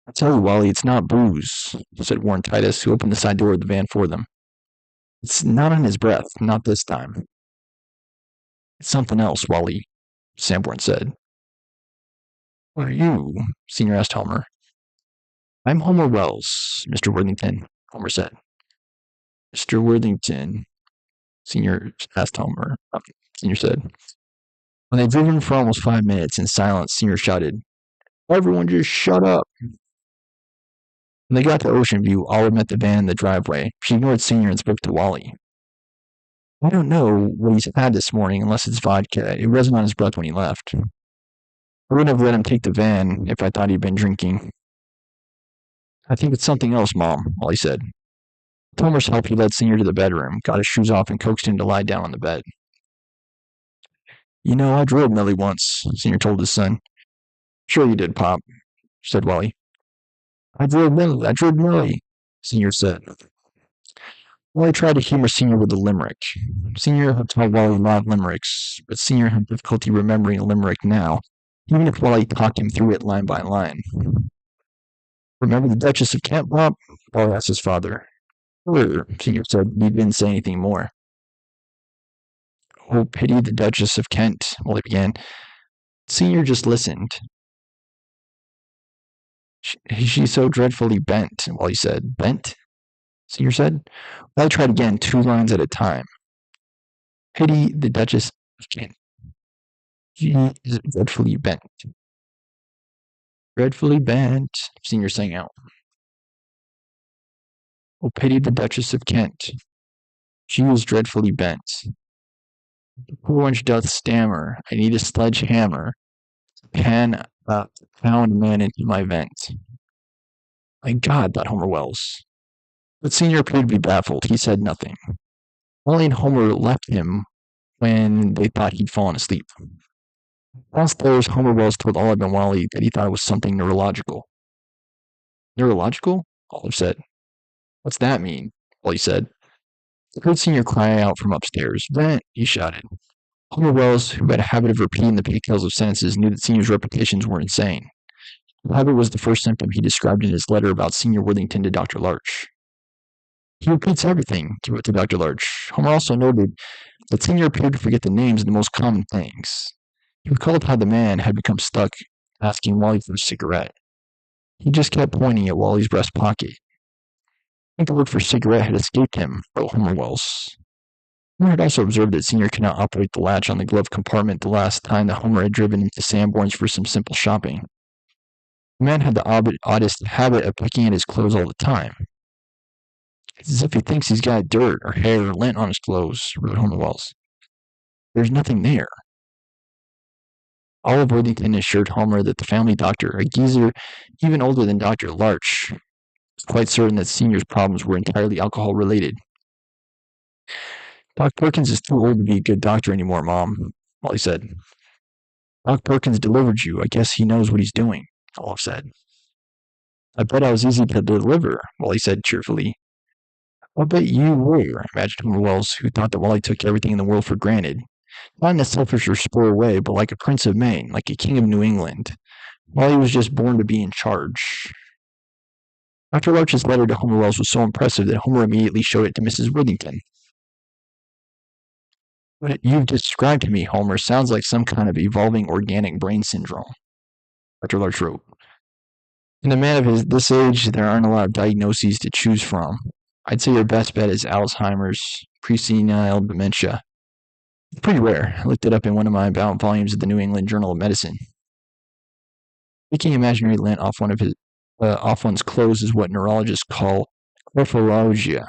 "I tell you, Wally, it's not booze," said Warren Titus, who opened the side door of the van for them. "It's not on his breath, not this time." "It's something else, Wally," Sanborn said. "What are you?" Senior asked Homer. "I'm Homer Wells, Mr. Worthington," Homer said. "Mr. Worthington," Senior asked Homer. Senior said. When they'd driven for almost 5 minutes in silence, Senior shouted, "Everyone just shut up." When they got to Ocean View, Olive met the van in the driveway. She ignored Senior and spoke to Wally. "I don't know what he's had this morning unless it's vodka. It wasn't on his breath when he left. I wouldn't have let him take the van if I thought he'd been drinking." "I think it's something else, Mom," Wally said. With Homer's help, he led Senior to the bedroom, got his shoes off, and coaxed him to lie down on the bed. "You know, I drilled Millie once," Senior told his son. "Sure you did, Pop," said Wally. I drilled Millie," Senior said. Wally tried to humor Senior with a limerick. Senior had taught Wally a lot of limericks, but Senior had difficulty remembering a limerick now, even if Wally talked him through it line by line. "Remember the Duchess of Kent, Bob?" Wally asked his father. "Sure," Senior said. He didn't say anything more. "Oh, pity the Duchess of Kent," Wally began. Senior just listened. She's so dreadfully bent," Wally said. "Bent?" Senior said. Wally tried again, 2 lines at a time. Pity the Duchess of Kent. She is dreadfully bent. Dreadfully bent, Senior sang out. Oh, pity the Duchess of Kent. She is dreadfully bent. The poor wench doth stammer. I need a sledgehammer. Pan pound man into my vent. My God, thought Homer Wells. But Senior appeared to be baffled. He said nothing. Wally and Homer left him when they thought he'd fallen asleep. Downstairs, Homer Wells told Olive and Wally that he thought it was something neurological. Neurological? Olive said. What's that mean? Wally said. He heard Senior cry out from upstairs. Vent, he shouted. Homer Wells, who had a habit of repeating the pigtails of sentences, knew that Senior's repetitions were insane. The habit was the first symptom he described in his letter about Senior Worthington to Dr. Larch. He repeats everything, he wrote to Dr. Larch. Homer also noted that Senior appeared to forget the names of the most common things. He recalled how the man had become stuck asking Wally for a cigarette. He just kept pointing at Wally's breast pocket. I think the word for cigarette had escaped him, wrote Homer Wells. Homer had also observed that Senior could not operate the latch on the glove compartment the last time that Homer had driven into Sanborn's for some simple shopping. The man had the oddest habit of picking at his clothes all the time. It's as if he thinks he's got dirt or hair or lint on his clothes, wrote Homer Wells. There's nothing there. Olive Worthington assured Homer that the family doctor, a geezer even older than Dr. Larch, was quite certain that Senior's problems were entirely alcohol-related. Doc Perkins is too old to be a good doctor anymore, Mom, Wally said. Doc Perkins delivered you. I guess he knows what he's doing, Olive said. I bet I was easy to deliver, Wally said cheerfully. I'll bet you were, imagined Homer Wells, who thought that Wally took everything in the world for granted. Not in a selfish or spoiled way, but like a prince of Maine, like a king of New England. Wally was just born to be in charge. Dr. Larch's letter to Homer Wells was so impressive that Homer immediately showed it to Mrs. Worthington. What you've described to me, Homer, sounds like some kind of evolving organic brain syndrome, Dr. Larch wrote. In a man of this age, there aren't a lot of diagnoses to choose from. I'd say your best bet is Alzheimer's, presenile dementia. It's pretty rare. I looked it up in one of my bound volumes of the New England Journal of Medicine. Taking imaginary lint off one's clothes is what neurologists call orphorrhgia,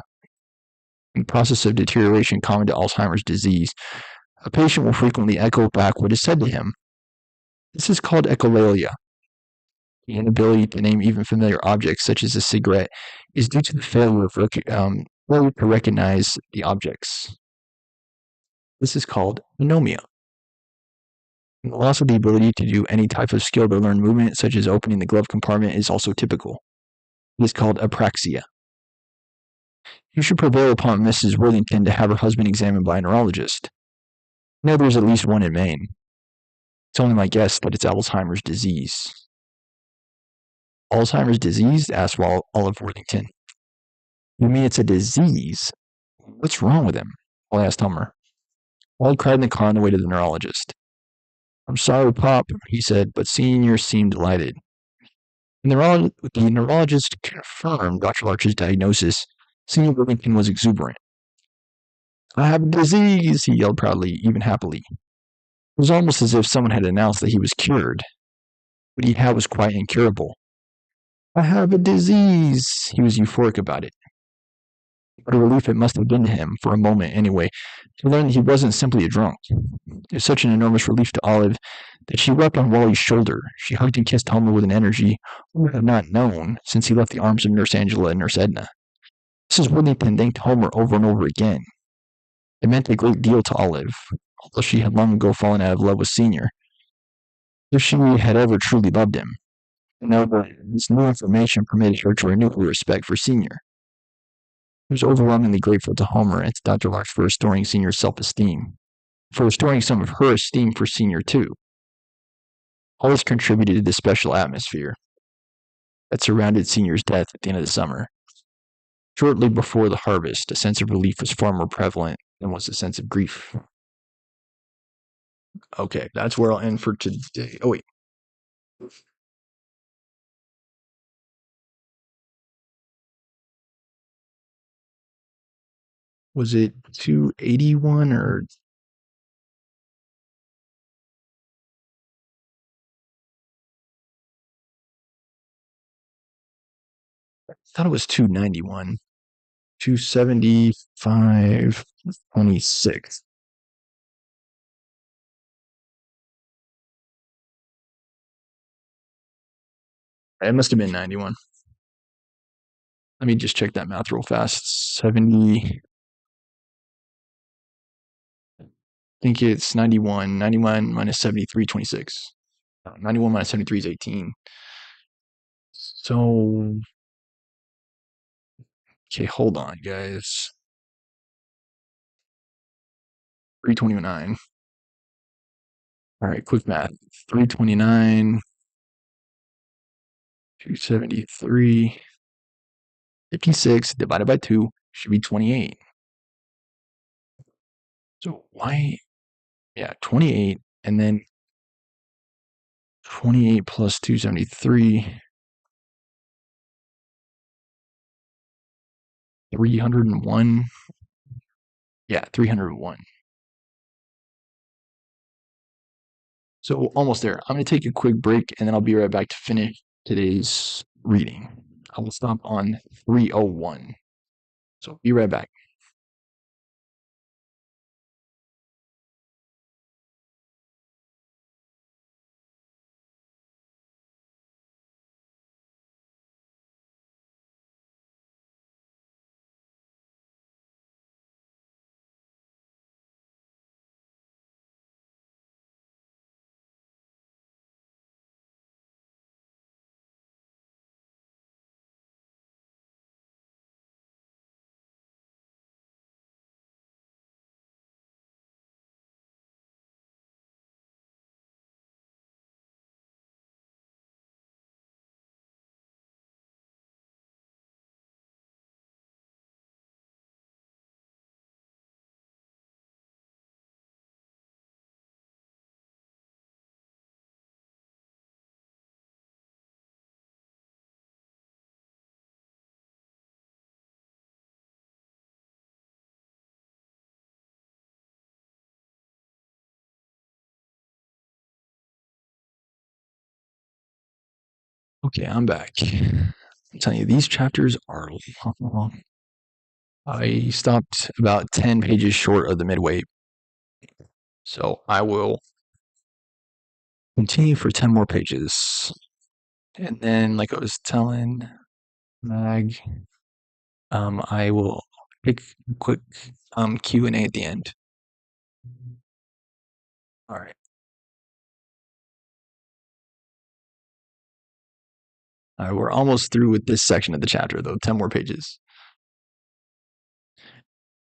the process of deterioration common to Alzheimer's disease. A patient will frequently echo back what is said to him. This is called echolalia. The inability to name even familiar objects, such as a cigarette, is due to the failure to recognize the objects. This is called anomia. And the loss of the ability to do any type of skilled or learned movement, such as opening the glove compartment, is also typical. It is called apraxia. You should prevail upon Mrs. Worthington to have her husband examined by a neurologist. I know there's at least one in Maine. It's only my guess that it's Alzheimer's disease. Alzheimer's disease? Asked Olive Worthington. You mean it's a disease? What's wrong with him? I asked Homer. Wally cried in the car on the way to the neurologist. I'm sorry, Pop, he said, but Senior seemed delighted. The neurologist confirmed Dr. Larch's diagnosis. Senior Worthington was exuberant. I have a disease, he yelled proudly, even happily. It was almost as if someone had announced that he was cured. What he had was quite incurable. I have a disease. He was euphoric about it. What a relief it must have been to him, for a moment anyway, to learn that he wasn't simply a drunk. It was such an enormous relief to Olive that she wept on Wally's shoulder. She hugged and kissed Homer with an energy Homer had not known since he left the arms of Nurse Angela and Nurse Edna. Mrs. Worthington thanked Homer over and over again. It meant a great deal to Olive, although she had long ago fallen out of love with Senior. If she had ever truly loved him, this new information permitted her to renew her respect for Senior. He was overwhelmingly grateful to Homer and to Dr. Larch for restoring Senior's self-esteem, for restoring some of her esteem for Senior, too. All this contributed to the special atmosphere that surrounded Senior's death at the end of the summer. Shortly before the harvest, a sense of relief was far more prevalent than was a sense of grief. Okay, that's where I'll end for today. Oh, wait. Was it 281 or thought it was 291. 275.26. It must have been 91. Let me just check that math real fast. 70. I think it's 91. 91 minus 73, 26. 91 minus 73 is 18. So, okay, hold on, guys. 329. All right, quick math. 329, 273, 56 divided by 2 should be 28. So why? Yeah, 28, and then 28 plus 273, 301. Yeah, 301. So almost there. I'm going to take a quick break, and then I'll be right back to finish today's reading. I will stop on 301. So be right back. Okay, I'm back. I'm telling you, these chapters are long. I stopped about 10 pages short of the midway. So I will continue for 10 more pages. And then, like I was telling Mag, I will take a quick Q&A at the end. All right. All right, we're almost through with this section of the chapter, though. 10 more pages.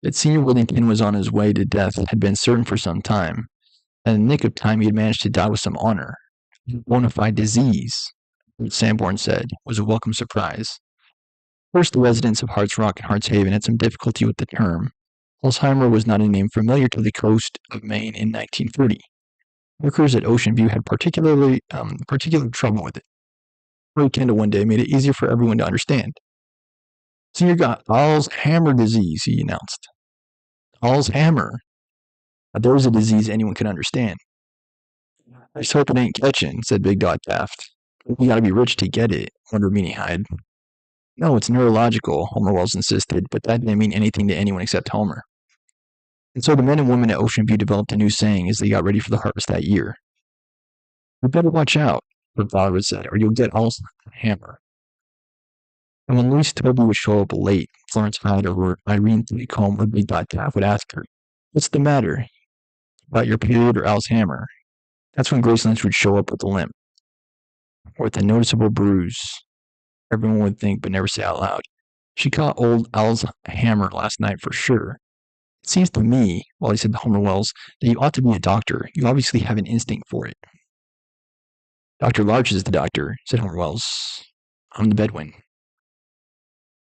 That Senior Worthington was on his way to death had been certain for some time. In the nick of time, he had managed to die with some honor. Bona fide disease, Sanborn said, was a welcome surprise. First, the residents of Hart's Rock and Hart's Haven had some difficulty with the term. Alzheimer was not a name familiar to the coast of Maine in 1940. Workers at Ocean View had particular trouble with it. Roy Kendall one day made it easier for everyone to understand. Senior got Alzheimer disease, he announced. Alzheimer. There was a disease anyone could understand. I just hope it ain't catching, said Big Dog Taft. You gotta be rich to get it, wondered Meanie Hyde. No, it's neurological, Homer Wells insisted, but that didn't mean anything to anyone except Homer. And so the men and women at Ocean View developed a new saying as they got ready for the harvest that year. You better watch out, her father would say, or you'll get Alzheimer. And when Louise Toby would show up late, Florence Hyde or Irene Combe or Big Dot Taft would ask her, what's the matter? About your period or Alzheimer? That's when Grace Lynch would show up with a limp, or with a noticeable bruise. Everyone would think but never say out loud. She caught old Alzheimer last night for sure. It seems to me, Wally said to Homer Wells, that you ought to be a doctor. You obviously have an instinct for it. Dr. Larch is the doctor, said Homer Wells. I'm the Bedouin.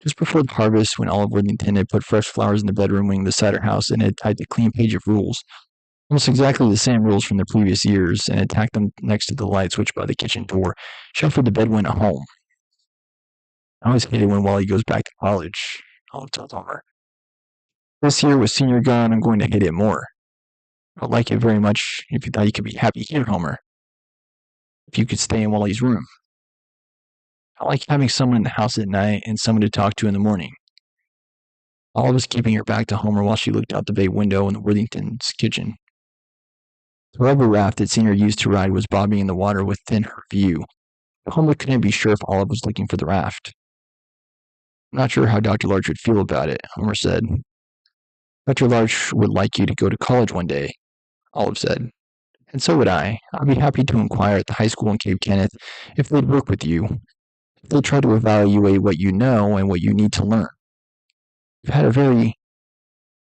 Just before the harvest, when Olive Worthington had put fresh flowers in the bedroom wing of the cider house and had typed a clean page of rules, almost exactly the same rules from the previous years, and had tacked them next to the light switch by the kitchen door, she offered the Bedouin a home. I always hate it when Wally goes back to college, Olive told Homer. This year with Senior gone, I'm going to hate it more. I'd like it very much if you thought you could be happy here, Homer. If you could stay in Wally's room. I like having someone in the house at night and someone to talk to in the morning. Olive was keeping her back to Homer while she looked out the bay window in the Worthington's kitchen. The rubber raft that Senior used to ride was bobbing in the water within her view. Homer couldn't be sure if Olive was looking for the raft. I'm not sure how Dr. Larch would feel about it, Homer said. Dr. Larch would like you to go to college one day, Olive said. And so would I. I'd be happy to inquire at the high school in Cape Kenneth if they'd work with you. If they'd try to evaluate what you know and what you need to learn. You've had a very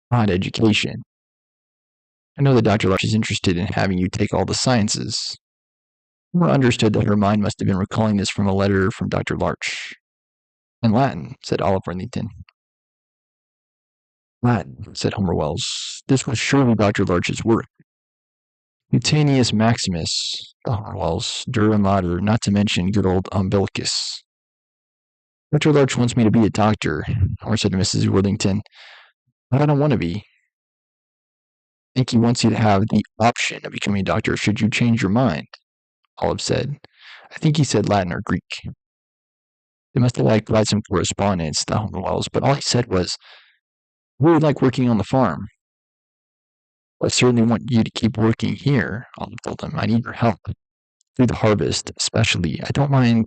odd education. I know that Dr. Larch is interested in having you take all the sciences. Homer understood that her mind must have been recalling this from a letter from Dr. Larch. And Latin, said Olive Worthington. Latin, said Homer Wells. This was surely Dr. Larch's work. Cutaneous Maximus, Homer Wells, Dura Mater, not to mention good old umbilicus. Dr. Larch wants me to be a doctor, Homer said to Mrs. Worthington. But I don't want to be. I think he wants you to have the option of becoming a doctor should you change your mind, Olive said. I think he said Latin or Greek. They must have had some correspondence, thought Homer Wells, but all he said was, I really like working on the farm. Well, I certainly want you to keep working here, Olive told him. I need your help. Through the harvest, especially. I don't mind.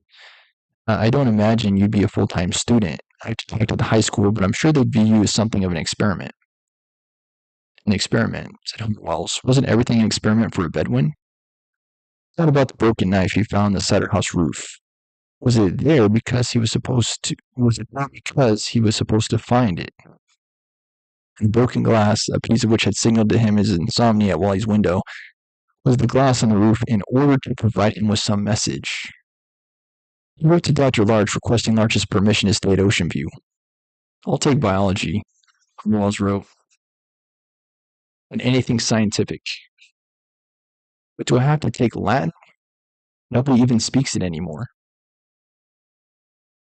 I don't imagine you'd be a full-time student. I have to talk to the high school, but I'm sure they'd view you as something of an experiment. An experiment, said Homer Wells. Wasn't everything an experiment for a Bedouin? What about the broken knife he found on the cider house roof? Was it there because he was supposed to? Was it not because he was supposed to find it? And the broken glass, a piece of which had signaled to him his insomnia at Wally's window, was the glass on the roof in order to provide him with some message. He wrote to Dr. Larch requesting Larch's permission to stay at Ocean View. I'll take biology, Wells wrote, and anything scientific. But do I have to take Latin? Nobody even speaks it anymore.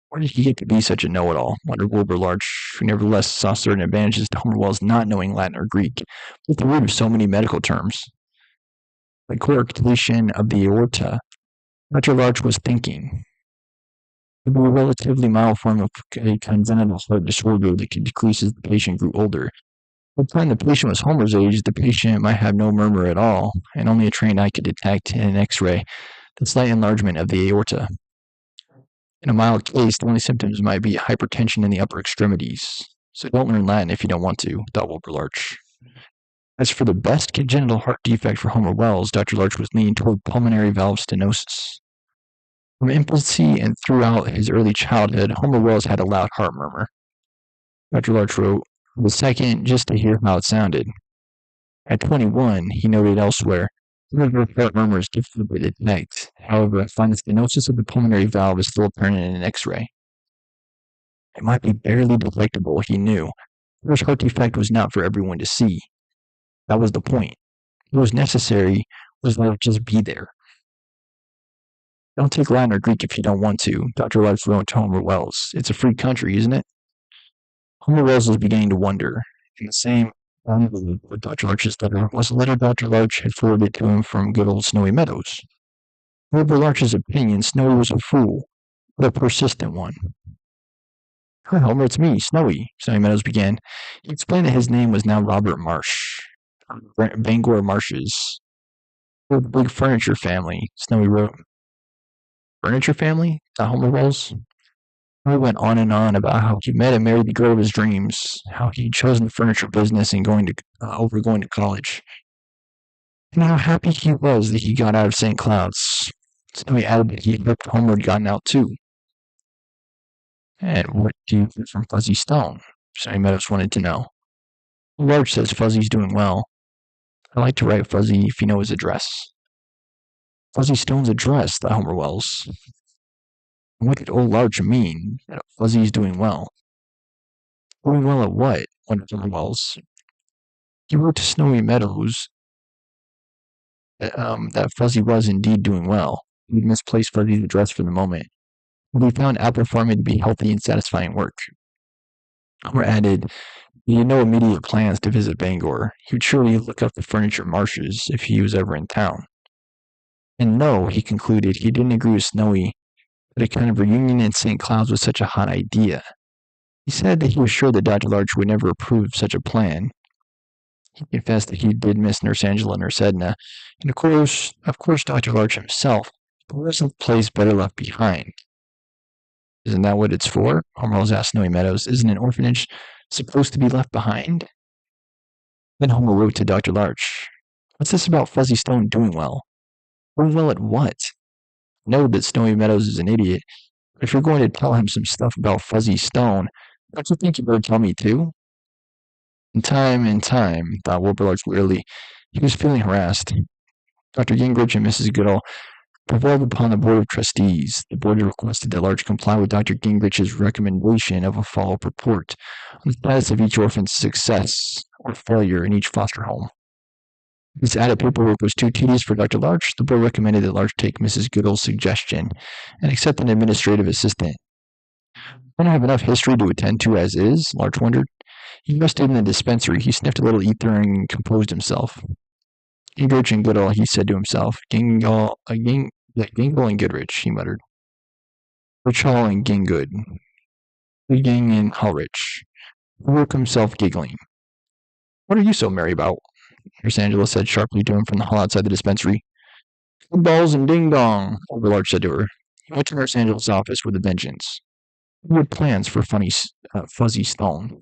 Where did he get to be such a know-it-all? Wondered Wilbur Larch, who nevertheless saw certain advantages to Homer Wells not knowing Latin or Greek, with the root of so many medical terms. The coarctation of the aorta, Dr. Larch was thinking. It would be a relatively mild form of a congenital heart disorder that could decrease as the patient grew older. By the time the patient was Homer's age, the patient might have no murmur at all, and only a trained eye could detect in an X-ray the slight enlargement of the aorta. In a mild case, the only symptoms might be hypertension in the upper extremities. So don't learn Latin if you don't want to, thought Wilbur Larch. As for the best congenital heart defect for Homer Wells, Dr. Larch was leaning toward pulmonary valve stenosis. From infancy and throughout his early childhood, Homer Wells had a loud heart murmur. Dr. Larch wrote, the second just to hear how it sounded. At 21, he noted elsewhere, the heart murmur is difficult to detect. However, I find the stenosis of the pulmonary valve is still apparent in an X-ray. It might be barely detectable, he knew. Homer's heart defect was not for everyone to see. That was the point. What was necessary was let it just be there. Don't take Latin or Greek if you don't want to, Dr. Larch wrote to Homer Wells. It's a free country, isn't it? Homer Wells was beginning to wonder. In the same with Dr. Larch's letter was a letter Dr. Larch had forwarded to him from good old Snowy Meadows. In Wilbur Larch's opinion, Snowy was a fool, but a persistent one. Hi, Homer, it's me, Snowy, Snowy Meadows began. He explained that his name was now Robert Marsh, Bangor Marshes. We're the big furniture family, Snowy wrote. Furniture family? Thought Homer Wells. He went on and on about how he met and married the girl of his dreams, how he'd chosen the furniture business and going to college, and how happy he was that he got out of St. Cloud's. So he added that he hoped Homer had gotten out too. And what do you get from Fuzzy Stone? Sonny Meadows wanted to know. Larch says Fuzzy's doing well. I'd like to write Fuzzy if you know his address. Fuzzy Stone's address, thought Homer Wells. What did old Larch mean that Fuzzy's doing well? Doing well at what? Wondered Homer Wells. He wrote to Snowy Meadows that Fuzzy was indeed doing well. He'd misplaced Fuzzy's address for the moment, but he found apple farming to be healthy and satisfying work. Homer added, he had no immediate plans to visit Bangor. He would surely look up the furniture Marshes if he was ever in town. And no, he concluded, he didn't agree with Snowy that a kind of reunion in St. Cloud's was such a hot idea. He said that he was sure that Dr. Larch would never approve of such a plan. He confessed that he did miss Nurse Angela and Nurse Edna, and of course, Dr. Larch himself, but was a place better left behind. Isn't that what it's for? Homer asked Snowy Meadows. Isn't an orphanage supposed to be left behind? Then Homer wrote to Dr. Larch. What's this about Fuzzy Stone doing well? Doing well at what? Know that Snowy Meadows is an idiot, but if you're going to tell him some stuff about Fuzzy Stone, don't you think you better tell me too? In time, thought Wilbur Larch wearily. He was feeling harassed. Dr. Gingrich and Mrs. Goodall prevailed upon the Board of Trustees. The board requested that Larch comply with Dr. Gingrich's recommendation of a follow-up report on the status of each orphan's success or failure in each foster home. This added paperwork was too tedious for Dr. Larch. The board recommended that Larch take Mrs. Goodall's suggestion and accept an administrative assistant. Don't have enough history to attend to as is, Larch wondered. He rested in the dispensary. He sniffed a little ether and composed himself. Gingrich and Goodall, he said to himself. Gingle and Goodrich, he muttered. Richall and Gingood. Ging and Hulrich. He woke himself giggling. What are you so merry about? Nurse Angela said sharply to him from the hall outside the dispensary. Balls and ding-dong, Wilbur Larch said to her. He went to Nurse Angela's office with a vengeance. He had plans for Fuzzy Stone.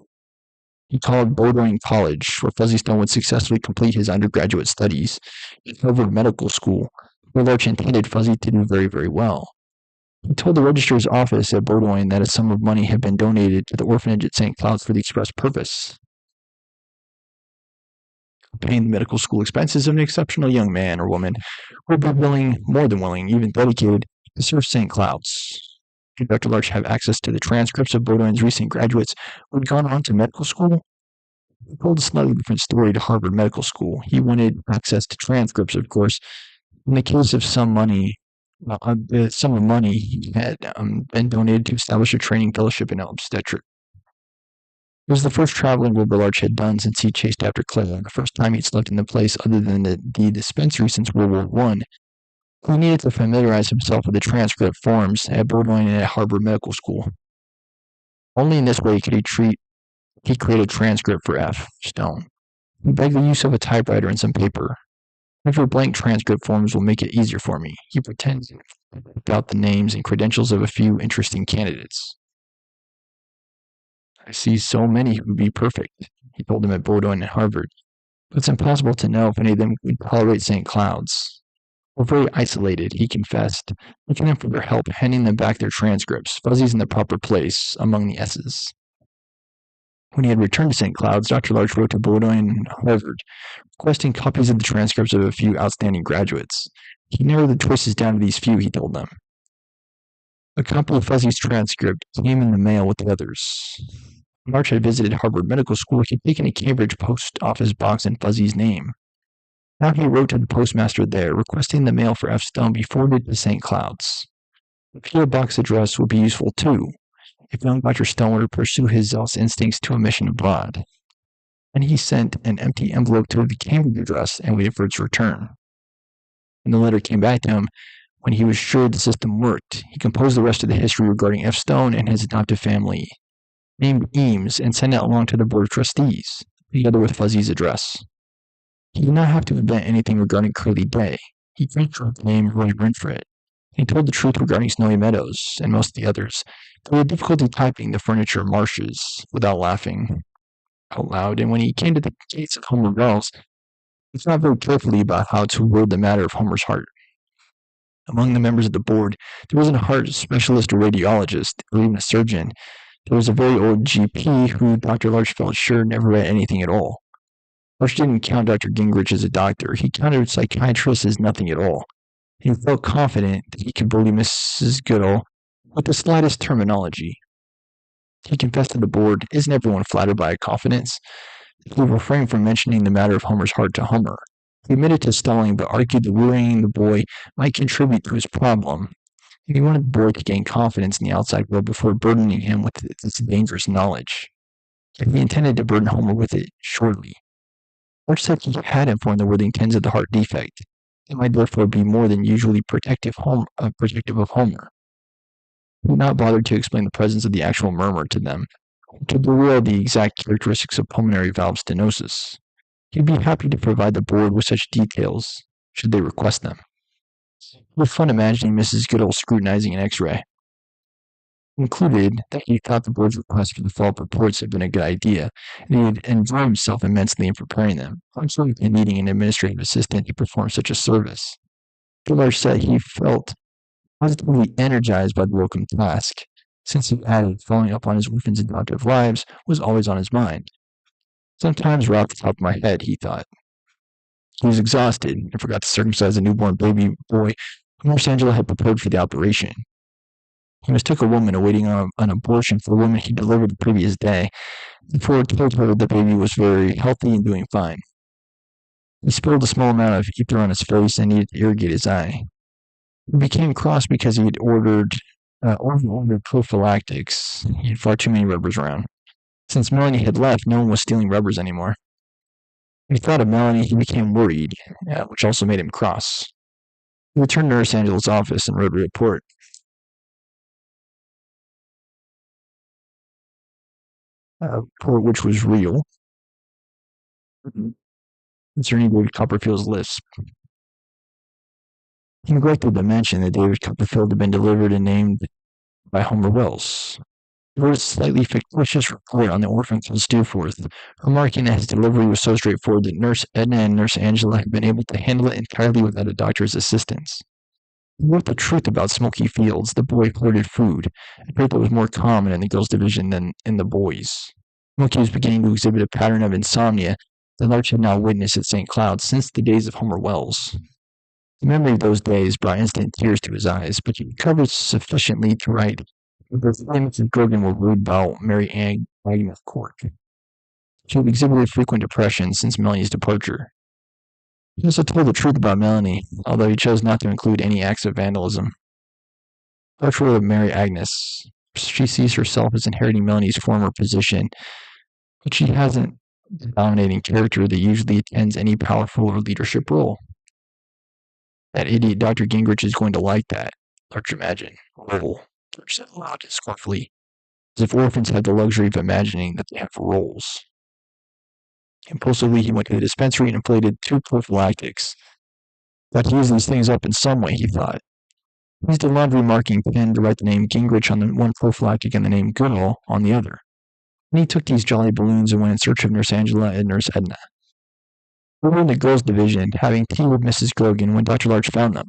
He called Bowdoin College, where Fuzzy Stone would successfully complete his undergraduate studies at Harvard Medical School, where Larch intended Fuzzy to do very, very well. He told the registrar's office at Bowdoin that a sum of money had been donated to the orphanage at St. Cloud's for the express purpose of paying the medical school expenses of an exceptional young man or woman who would be willing, more than willing, even dedicated, to serve St. Cloud's. Did Dr. Larch have access to the transcripts of Bowdoin's recent graduates who had gone on to medical school? He told a slightly different story to Harvard Medical School. He wanted access to transcripts, of course. In the case of some money, the sum of money he had been donated to establish a training fellowship in obstetric. It was the first traveling Wilbur Larch had done since he chased after Clara, the first time he'd slept in the place other than the dispensary since World War I. He needed to familiarize himself with the transcript forms at Bowdoin and at Harvard Medical School. Only in this way could he create a transcript for F. Stone. He begged the use of a typewriter and some paper. One of your blank transcript forms will make it easier for me. He pretended to type out the names and credentials of a few interesting candidates. I see so many who would be perfect, he told them at Bowdoin and Harvard. But it's impossible to know if any of them would tolerate St. Cloud's. We're very isolated, he confessed, looking them for their help, handing them back their transcripts, Fuzzy's in the proper place, among the S's. When he had returned to St. Cloud's, Dr. Larch wrote to Bowdoin and Harvard, requesting copies of the transcripts of a few outstanding graduates. He narrowed the choices down to these few, he told them. A copy of Fuzzy's transcript came in the mail with the others. Larch had visited Harvard Medical School. He had taken a Cambridge post office box in Fuzzy's name. Now he wrote to the postmaster there, requesting the mail for F. Stone be forwarded to St. Cloud's. The P.O. box address would be useful, too, if young Dr. Stone were to pursue his zealous instincts to a mission abroad. And he sent an empty envelope to the Cambridge address and waited for its return. When the letter came back to him, when he was sure the system worked, he composed the rest of the history regarding F. Stone and his adoptive family, named Eames, and sent it along to the Board of Trustees, together with Fuzzy's address. He did not have to invent anything regarding Curly Day. He transferred the name Roy Renfret. He told the truth regarding Snowy Meadows and most of the others. He had difficulty typing the furniture marshes without laughing out loud, and when he came to the gates of Homer Wells, he thought very carefully about how to word the matter of Homer's heart. Among the members of the board, there wasn't a heart specialist or radiologist, or even a surgeon. There was a very old GP who Dr. Larch felt sure never read anything at all. Larch didn't count Dr. Gingrich as a doctor. He counted psychiatrists as nothing at all. He felt confident that he could bully Mrs. Goodall with the slightest terminology. He confessed to the board, isn't everyone flattered by a confidence? He refrained from mentioning the matter of Homer's heart to Homer. He admitted to stalling, but argued that worrying the boy might contribute to his problem. He wanted the boy to gain confidence in the outside world before burdening him with its dangerous knowledge. If he intended to burden Homer with it, surely. Larch said he had informed the Worthingtons of the heart defect. It might therefore be more than usually protective of Homer. He did not bother to explain the presence of the actual murmur to them, or to reveal the exact characteristics of pulmonary valve stenosis. He'd be happy to provide the board with such details, should they request them. It was fun imagining Mrs. Goodall scrutinizing an X-ray. Concluded that he thought the board's request for the follow-up reports had been a good idea, and he had enjoyed himself immensely in preparing them, also needing an administrative assistant to perform such a service. Gillard said he felt positively energized by the welcome task, since he added following up on his orphans' adoptive lives was always on his mind. Sometimes right off the top of my head, he thought. He was exhausted and forgot to circumcise a newborn baby boy whom Nurse Angela had prepared for the operation. He mistook a woman awaiting an abortion for the woman he delivered the previous day, before it told her the baby was very healthy and doing fine. He spilled a small amount of ether on his face and needed to irrigate his eye. He became cross because he had ordered prophylactics. He had far too many rubbers around. Since Melanie had left, no one was stealing rubbers anymore. When he thought of Melanie, he became worried, which also made him cross. He returned to Nurse Angela's office and wrote a report. Report which was real, concerning David Copperfield's lisp. He neglected to mention that David Copperfield had been delivered and named by Homer Wells. He wrote a slightly fictitious report on the orphan called Steerforth, remarking that his delivery was so straightforward that Nurse Edna and Nurse Angela had been able to handle it entirely without a doctor's assistance. He wrote the truth about Smoky Fields, the boy hoarded food, a trait that was more common in the girls' division than in the boys'. Smoky was beginning to exhibit a pattern of insomnia that Larch had now witnessed at St. Cloud since the days of Homer Wells. The memory of those days brought instant tears to his eyes, but he recovered sufficiently to write that the Mrs. Grogan were worried about Mary Agnes Cork. She had exhibited frequent depression since Melanie's departure. He also told the truth about Melanie, although he chose not to include any acts of vandalism. Portrait of Mary Agnes. She sees herself as inheriting Melanie's former position, but she hasn't the dominating character that usually attends any powerful or leadership role. That idiot Dr. Gingrich is going to like that, Arch imagined. Role, Arch said aloud and scornfully, as if orphans had the luxury of imagining that they have roles. Impulsively, he went to the dispensary and inflated 2 prophylactics. Got to use these things up in some way, he thought. He used a laundry marking pen to write the name Gingrich on the one prophylactic and the name Goodall on the other. Then he took these jolly balloons and went in search of Nurse Angela and Nurse Edna. We were in the girls' division, having tea with Mrs. Grogan when Dr. Larch found them.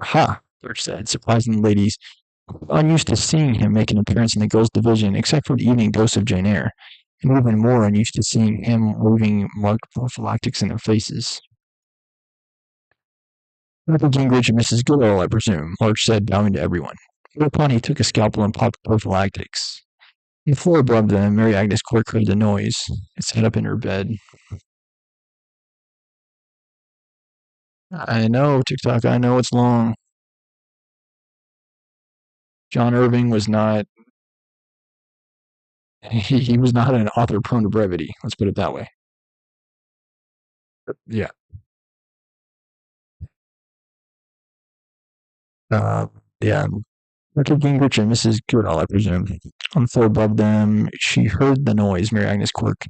"Aha!" Larch said, surprising the ladies, unused to seeing him make an appearance in the girls' division except for the evening dose of Jane Eyre, and even more unused to seeing him waving marked prophylactics in their faces. "Dr. Gingrich and Mrs. Goodall, I presume," Larch said, bowing to everyone. Whereupon he took a scalpel and popped the prophylactics. On the floor above them, Mary Agnes Cork heard the noise and sat up in her bed. I know, TikTok, I know it's long. John Irving was not he was not an author prone to brevity, let's put it that way. Yeah. Uh, yeah. Dr. Gingrich and Mrs. Goodall, I presume. On the floor above them, she heard the noise, Mary Agnes Quirk,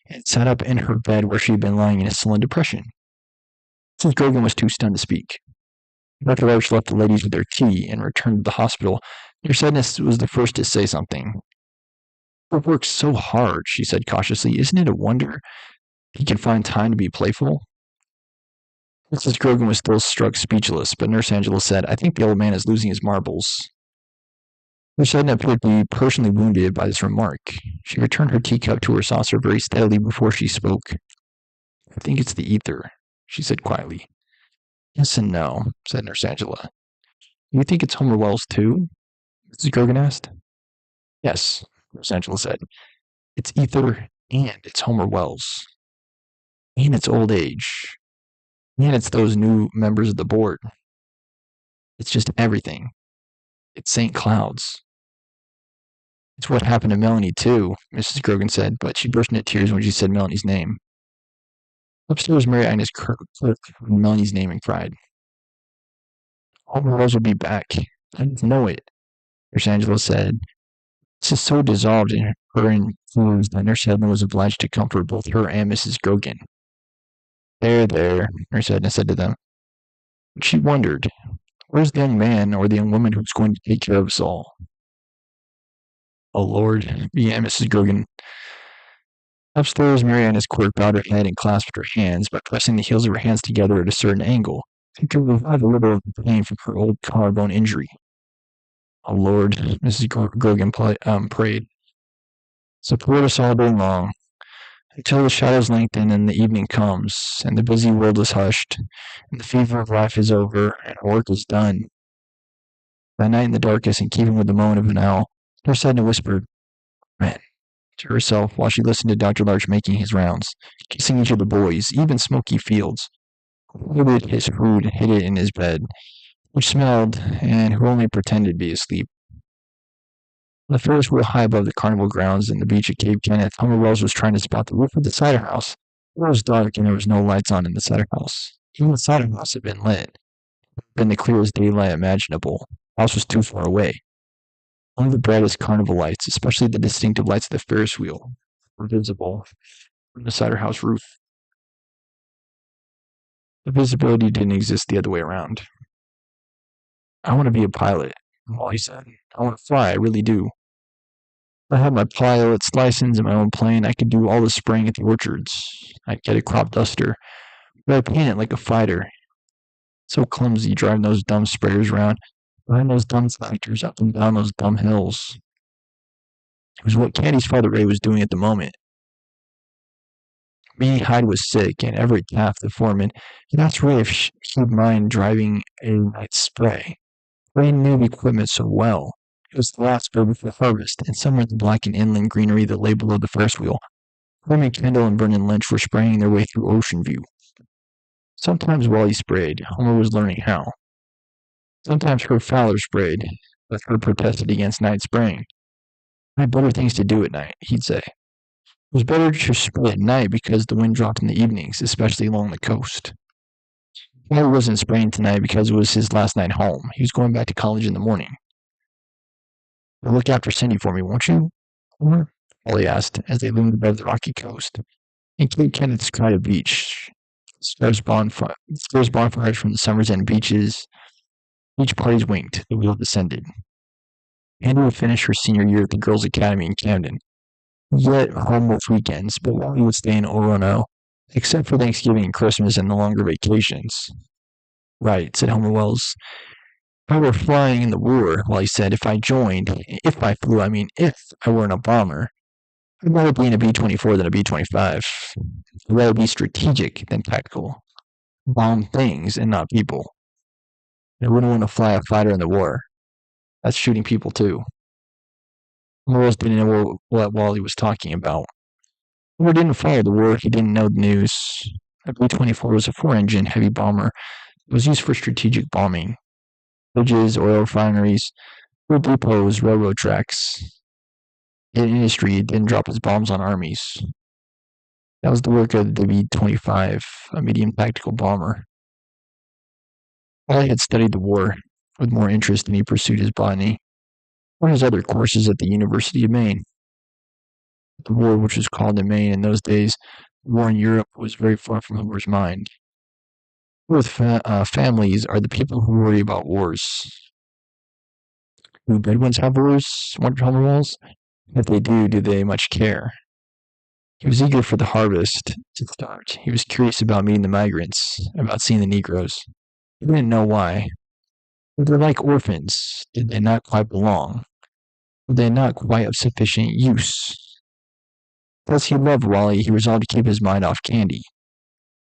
and sat up in her bed where she had been lying in a sullen depression. Mrs. Grogan was too stunned to speak. Dr. Larch left the ladies with their tea and returned to the hospital. Nurse Edna was the first to say something. "He works so hard," she said cautiously. "Isn't it a wonder he can find time to be playful?" Mrs. Grogan was still struck speechless, but Nurse Angela said, "I think the old man is losing his marbles." Nurse Edna appeared to be personally wounded by this remark. She returned her teacup to her saucer very steadily before she spoke. "I think it's the ether," she said quietly. "Yes and no," said Nurse Angela. "You think it's Homer Wells, too?" Mrs. Grogan asked. "Yes," Nurse Angela said. "It's ether and it's Homer Wells. And it's old age. And it's those new members of the board. It's just everything. It's St. Cloud's." "It's what happened to Melanie, too," Mrs. Grogan said, but she burst into tears when she said Melanie's name. Upstairs, Mary Agnes Kirk heard Melanie's name and cried, "Homer Wells will be back. I didn't know it. Nurse Angela said. This is so dissolved in her influence that Nurse Hedlund was obliged to comfort both her and Mrs. Grogan. There, Nurse Edna said to them. She wondered, where's the young man or the young woman who's going to take care of us all? Oh, Lord, began Mrs. Grogan. Upstairs, Marianne Quirk bowed her head and clasped her hands by pressing the heels of her hands together at a certain angle, to revive a little of the pain from her old collarbone injury. Oh, Lord, Mrs. Grogan prayed. Support us all day long, until the shadows lengthen and the evening comes, and the busy world is hushed, and the fever of life is over, and our work is done. That night in the darkness, in keeping with the moan of an owl, Nurse Edna whispered, "Man," to herself while she listened to Dr. Larch making his rounds, kissing each of the boys, even Smoky Fields, who hoarded his food and hid it in his bed, which smelled, and who only pretended to be asleep. The Ferris wheel high above the carnival grounds and the beach at Cape Kenneth, Homer Wells was trying to spot the roof of the cider house. It was dark and there was no lights on in the cider house. Even the cider house had been lit. It had been the clearest daylight imaginable. The house was too far away. Only the brightest carnival lights, especially the distinctive lights of the Ferris wheel, were visible from the cider house roof. The visibility didn't exist the other way around. I want to be a pilot, Wally said. I want to fly, I really do. If I had my pilot's license and my own plane, I could do all the spraying at the orchards. I'd get a crop duster, but I'd paint it like a fighter. So clumsy driving those dumb sprayers around, behind those dumb tractors up and down those dumb hills. It was what Candy's father Ray was doing at the moment. Minnie Hyde was sick, and Everett Taft, the foreman, had asked Ray if he'd mind driving a night spray. Ray knew the equipment so well. It was the last spray before harvest, and somewhere in the blackened inland greenery that lay below the Ferris wheel, Herman Kendall and Vernon Lynch were spraying their way through Ocean View. Sometimes Wally sprayed. Homer was learning how. Sometimes Herb Fowler sprayed, but Herb protested against night spraying. I had better things to do at night, he'd say. It was better to spray at night because the wind dropped in the evenings, especially along the coast. Wally wasn't spraying tonight because it was his last night home. He was going back to college in the morning. You'll look after Cindy for me, won't you, Homer? Wally asked, as they loomed above the rocky coast. In Cape Kenneth's crowded beach, stars bonfires from the summer's end beaches. Each parties winked. The wheel descended. Andy would finish her senior year at the Girls' Academy in Camden. Yet home most weekends, but Wally would stay in Orono, except for Thanksgiving and Christmas and the longer vacations. Right, said Homer Wells. If I were flying in the war, Wally said, if I were in a bomber, I'd rather be in a B-24 than a B-25. I'd rather be strategic than tactical. Bomb things and not people. I wouldn't want to fly a fighter in the war. That's shooting people too. Morris didn't know what Wally was talking about. Homer didn't follow the war. He didn't know the news. A B-24 was a four-engine heavy bomber. It was used for strategic bombing. Bridges, oil refineries, food depots, railroad tracks. In industry, it didn't drop its bombs on armies. That was the work of the B-25, a medium tactical bomber. Wally had studied the war with more interest than he pursued his botany or his other courses at the University of Maine. The war, which was called in Maine in those days, the war in Europe, was very far from Homer's mind. With families are the people who worry about wars. Do Bedouins have wars? Wondered Homer Wells. If they do they much care? He was eager for the harvest to start. He was curious about meeting the migrants, about seeing the Negroes. He didn't know why. Were they like orphans? Did they not quite belong? Were they not quite of sufficient use? Because he loved Wally, he resolved to keep his mind off Candy.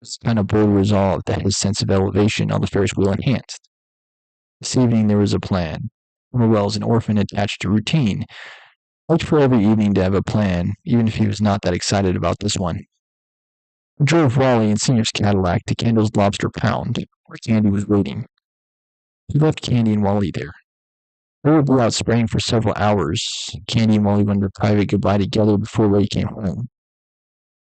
It was the kind of bold resolve that his sense of elevation on the Ferris wheel enhanced. This evening there was a plan. Homer Wells, an orphan attached to routine, liked for every evening to have a plan, even if he was not that excited about this one. He drove Wally in Senior's Cadillac to Kendall's Lobster Pound, where Candy was waiting. He left Candy and Wally there. They would be out spraying for several hours. Candy and Wally went a private goodbye together before Ray came home.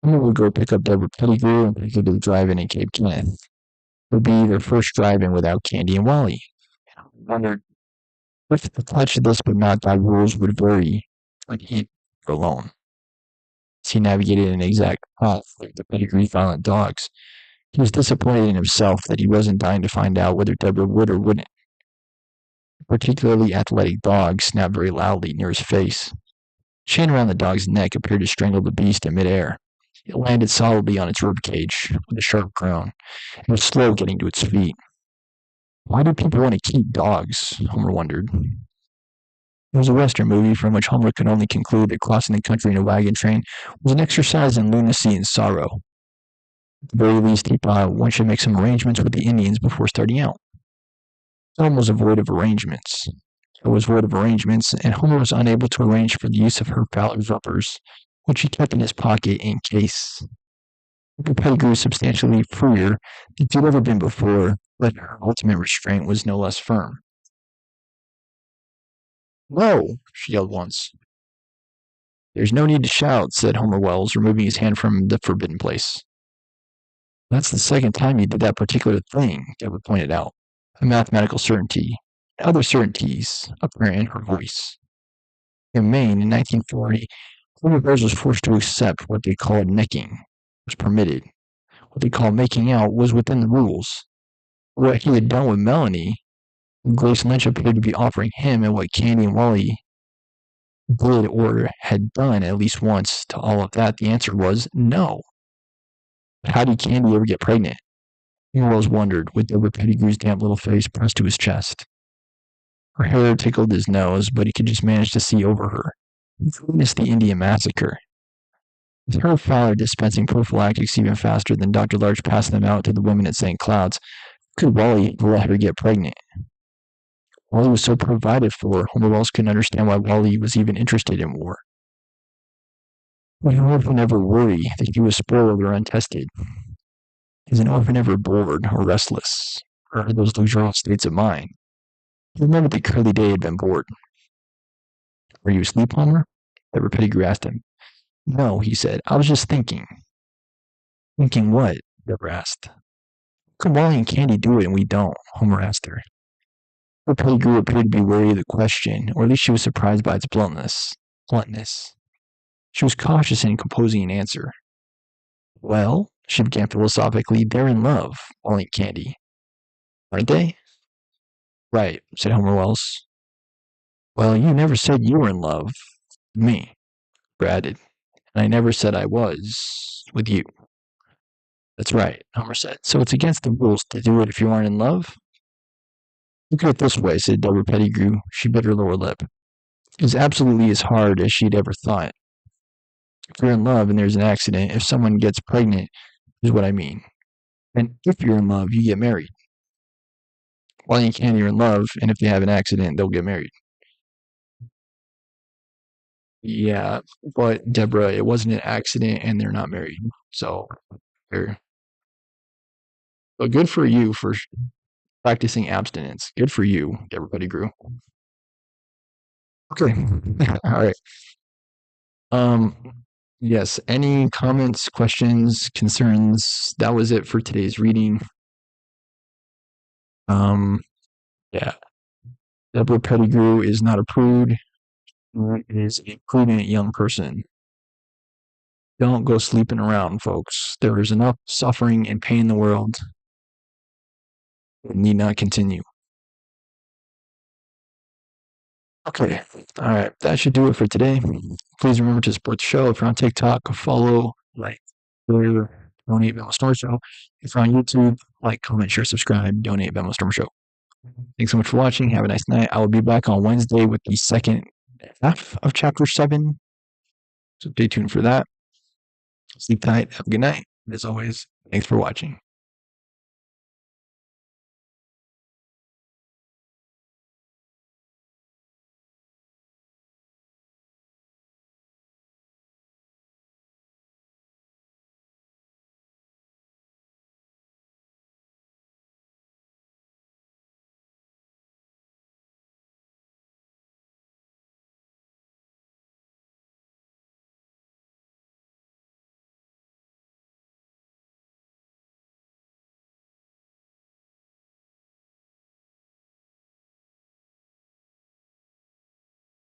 Homer would go pick up Deborah Pettigrew and take her to the drive-in in Cape Kenneth. It would be their first drive-in without Candy and Wally. He wondered, If the touch this but not that rules would vary, but he alone. As he navigated an exact path like the pedigree violent dogs, he was disappointed in himself that he wasn't dying to find out whether Deborah would or wouldn't. A particularly athletic dog snapped very loudly near his face. The chain around the dog's neck appeared to strangle the beast in midair. It landed solidly on its rib cage with a sharp groan. It was slow getting to its feet. Why do people want to keep dogs? Homer wondered. It was a Western movie from which Homer could only conclude that crossing the country in a wagon train was an exercise in lunacy and sorrow. At the very least, he thought one should make some arrangements with the Indians before starting out. Tom was void of arrangements. It was void of arrangements, and Homer was unable to arrange for the use of her Fowler's rubbers, which he kept in his pocket in case. Her pedigree was substantially freer than it had ever been before, but her ultimate restraint was no less firm. "No!" she yelled once. "There's no need to shout," said Homer Wells, removing his hand from the forbidden place. "That's the second time you did that particular thing," Deborah pointed out, a mathematical certainty, and other certainties apparent in her voice. In Maine, in 1940, Homer Bears was forced to accept what they called necking was permitted. What they called making out was within the rules. What he had done with Melanie, Grace Lynch appeared to be offering him, and what Candy and Wally did or had done at least once to all of that, the answer was no. But how did Candy ever get pregnant? Wells wondered, with Deborah Pettigrew's damp little face pressed to his chest. Her hair tickled his nose, but he could just manage to see over her. He witnessed the Indian massacre. With her Fowler dispensing prophylactics even faster than Dr. Larch passed them out to the women at St. Cloud's, could Wally let her get pregnant? Wally was so provided for, Homer Wells couldn't understand why Wally was even interested in war. Would an orphan ever worry that he was spoiled or untested? Is an orphan ever bored or restless, or those luxurious states of mind? He remembered that Curly Day had been bored. "Were you asleep, Homer?" Deborah Pettigrew asked him. "No," he said. "I was just thinking." "Thinking what?" Deborah asked. "How come Wally and Candy do it and we don't?" Homer asked her. Deborah Pettigrew appeared to be wary of the question, or at least she was surprised by its bluntness. She was cautious in composing an answer. "Well," she began philosophically, "they're in love, Wally and Candy." "Aren't they?" "Right," said Homer Wells. "Well, you never said you were in love with me," Deborah added, "and I never said I was with you." "That's right," Homer said. "So it's against the rules to do it if you aren't in love?" "Look at it this way," said Deborah Pettigrew. She bit her lower lip. It was absolutely as hard as she'd ever thought. If you're in love and there's an accident, if someone gets pregnant, is what I mean. And if you're in love, you get married. Wally and Candy are in love, and if they have an accident, they'll get married. Yeah, but Deborah, it wasn't an accident, and they're not married. So, they're, but good for you for practicing abstinence. Good for you, Deborah Pettigrew. Okay, all right. Yes. Any comments, questions, concerns? That was it for today's reading. Yeah. Deborah Pettigrew is not a prude. She is a prudent young person. Don't go sleeping around, folks. There is enough suffering and pain in the world. It need not continue. Okay. All right. That should do it for today. Please remember to support the show. If you're on TikTok, follow, like, share, donate Bama Storm Show. If you're on YouTube, like, comment, share, subscribe, donate Bama Storm Show. Thanks so much for watching. Have a nice night. I will be back on Wednesday with the second half of Chapter 7. So stay tuned for that. Sleep tight. Have a good night. As always, thanks for watching.